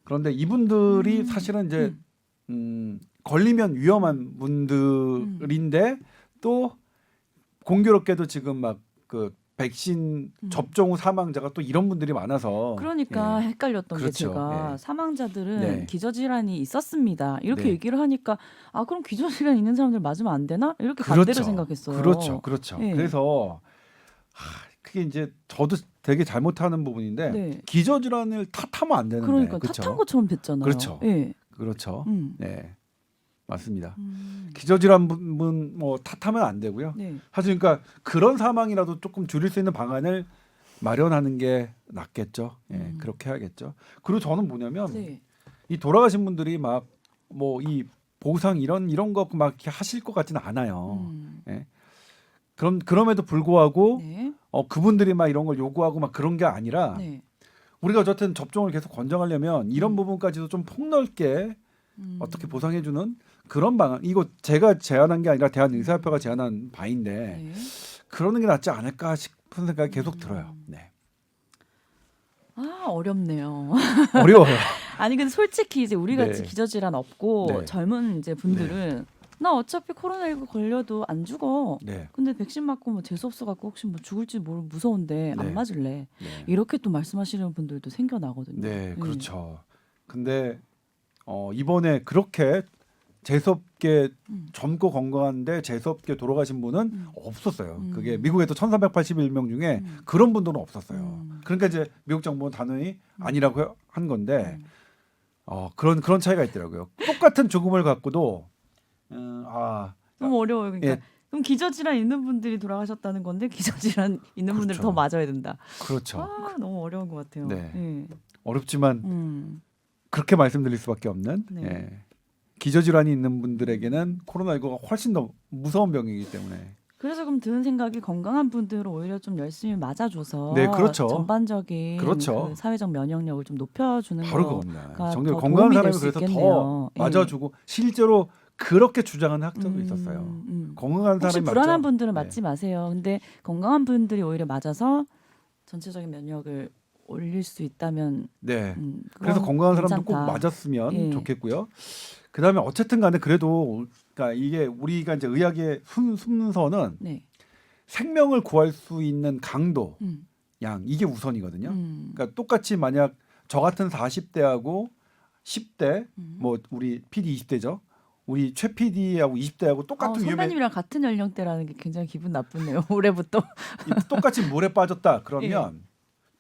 그런데 이분들이 사실은 이제 걸리면 위험한 분들인데 또 공교롭게도 지금 막 그 백신 접종 후 사망자가 또 이런 분들이 많아서 그러니까 예. 헷갈렸던 그렇죠. 게 제가 예. 사망자들은 네. 기저질환이 있었습니다. 이렇게 네. 얘기를 하니까 아 그럼 기저질환 있는 사람들 맞으면 안 되나? 이렇게 반대로 생각했어요. 그렇죠. 예. 그래서 그게 이제 저도 되게 잘못하는 부분인데 네. 기저질환을 탓하면 안 되는데 그러니까 그렇죠? 탓한 것처럼 됐잖아요. 그렇죠. 예. 그렇죠. 네. 맞습니다. 기저질환 분 뭐 탓하면 안 되고요. 네. 사실 그러니까 그런 사망이라도 조금 줄일 수 있는 방안을 마련하는 게 낫겠죠. 예, 그렇게 해야겠죠. 그리고 저는 뭐냐면 네. 이 돌아가신 분들이 막 뭐 이 보상 이런 거 막 이렇게 하실 것 같지는 않아요. 예. 그럼에도 불구하고 네. 그분들이 막 이런 걸 요구하고 막 그런 게 아니라 네. 우리가 어쨌든 접종을 계속 권장하려면 이런 부분까지도 좀 폭넓게 어떻게 보상해주는 그런 방안. 이거 제가 제안한 게 아니라 대한의사협회가 제안한 바인데 네. 그러는 게 낫지 않을까 싶은 생각이 계속 들어요. 네. 아 어렵네요. 어려워요. 아니 근데 솔직히 이제 우리 같이 네. 기저질환 없고 네. 젊은 이제 분들은 나 어차피 코로나19 걸려도 안 죽어. 네. 근데 백신 맞고 뭐 재수 없어갖고 혹시 뭐 죽을지 모르 무서운데 네. 안 맞을래. 네. 이렇게 또 말씀하시는 분들도 생겨나거든요. 네, 그렇죠. 근데 이번에 그렇게 재수없게 젊고 건강한데 재수없게 돌아가신 분은 없었어요. 그게 미국에도 1,381명 중에 그런 분들은 없었어요. 그러니까 이제 미국 정부는 단호히 아니라고 한 건데 그런 차이가 있더라고요. 똑같은 죽음을 갖고도 너무 어려워요. 그러니까 예. 그럼 기저질환 있는 분들이 돌아가셨다는 건데 기저질환 있는 분들이 그렇죠. 더 맞아야 된다. 그렇죠. 아 너무 어려운 것 같아요. 네. 예. 어렵지만 그렇게 말씀드릴 수밖에 없는 네. 예. 기저질환이 있는 분들에게는 코로나19가 훨씬 더 무서운 병이기 때문에 그래서 그럼 드는 생각이 건강한 분들은 오히려 좀 열심히 맞아줘서 네, 그렇죠. 전반적인 그렇죠. 그 사회적 면역력을 좀 높여주는 바로 거가 그겁니다. 정말 더 건강한 도움이 사람이 될 수 그래서 있겠네요. 더 예. 맞아주고 실제로 그렇게 주장하는 학자도 있었어요. 건강한 혹시 사람이 불안한 맞죠? 분들은 네. 맞지 마세요. 근데 건강한 분들이 오히려 맞아서 전체적인 면역을 올릴 수 있다면 네. 그건 그래서 건강한 사람도 꼭 괜찮다. 맞았으면 예. 좋겠고요. 그다음에 어쨌든 간에 그래도 그러니까 이게 우리가 이제 의학의 순서는 네. 생명을 구할 수 있는 강도, 음. 양 이게 우선이거든요. 그러니까 똑같이 만약 저 같은 40대하고 10대 뭐 우리 PD 20대죠. 우리 최 PD하고 20대하고 똑같은 위험에 선배님이랑 같은 연령대라는 게 굉장히 기분 나쁘네요. 올해부터. 똑같이 물에 빠졌다. 그러면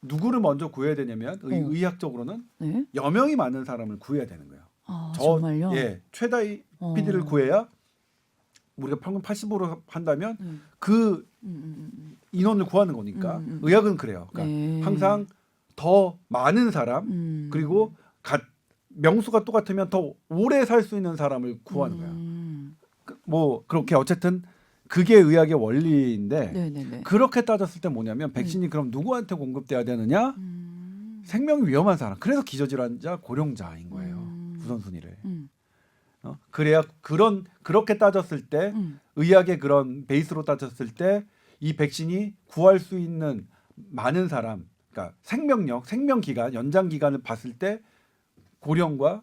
누구를 먼저 구해야 되냐면 의학적으로는 네. 여명이 많은 사람을 구해야 되는 거예요. 아, 정말요? 예, 최다의 PD를 구해야 우리가 평균 80으로 한다면 그 인원을 구하는 거니까 의학은 그래요. 그러니까 네. 항상 더 많은 사람 그리고 명수가 똑같으면 더 오래 살 수 있는 사람을 구하는 거예요. 뭐 그렇게 어쨌든 그게 의학의 원리인데 네네네. 그렇게 따졌을 때 뭐냐면 백신이 그럼 누구한테 공급돼야 되느냐? 생명이 위험한 사람. 그래서 기저질환자, 고령자인 거예요. 우선순위를. 그래야 그렇게 따졌을 때 의학의 그런 베이스로 따졌을 때 이 백신이 구할 수 있는 많은 사람, 그러니까 생명력, 생명 기간, 연장 기간을 봤을 때 고령과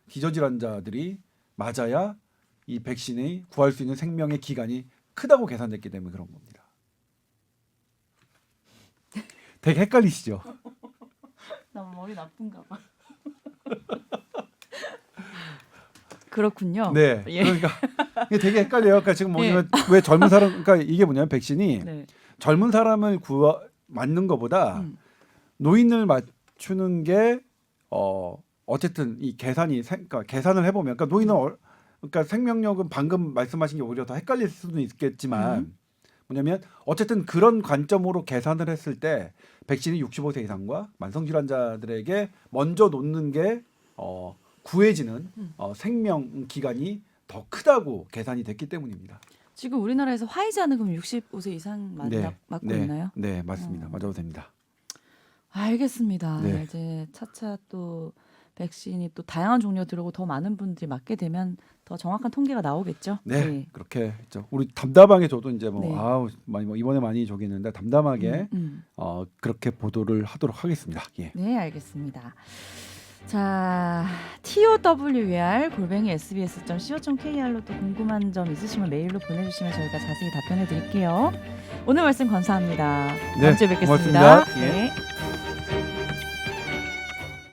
기저질환자들이 맞아야 이 백신이 구할 수 있는 생명의 기간이 크다고 계산됐기 때문에 그런 겁니다. 되게 헷갈리시죠? 나 머리 나쁜가 봐. 그렇군요. 네. 예. 그러니까 이게 되게 헷갈려요. 그러니까 지금 예. 뭐냐면 왜 젊은 사람, 그러니까 이게 뭐냐면 백신이 네. 젊은 사람을 맞는 것보다 노인을 맞추는 게 어쨌든 이 계산이 그러니까 계산을 해보면 그러니까 노인은 그러니까 생명력은 방금 말씀하신 게 오히려 더 헷갈릴 수도 있겠지만 뭐냐면 어쨌든 그런 관점으로 계산을 했을 때 백신이 65세 이상과 만성질환자들에게 먼저 놓는 게 구해지는 생명 기간이 더 크다고 계산이 됐기 때문입니다. 지금 우리나라에서 화이자는 그럼 65세 이상 맞고 있나요? 네, 맞습니다. 맞아도 됩니다. 알겠습니다. 네. 이제 차차 또 백신이 또 다양한 종류가 들어오고 더 많은 분들이 맞게 되면 더 정확한 통계가 나오겠죠. 네, 네. 그렇게 했죠. 우리 담담하게 저도 이제 뭐 네. 많이 이번에 많이 저기 했는데 담담하게 음. 그렇게 보도를 하도록 하겠습니다. 예. 네, 알겠습니다. 자, TOWER@sbs.co.kr로 또 궁금한 점 있으시면 메일로 보내주시면 저희가 자세히 답변해 드릴게요. 오늘 말씀 감사합니다. 다음 주에 뵙겠습니다. 고맙습니다. 예. 네.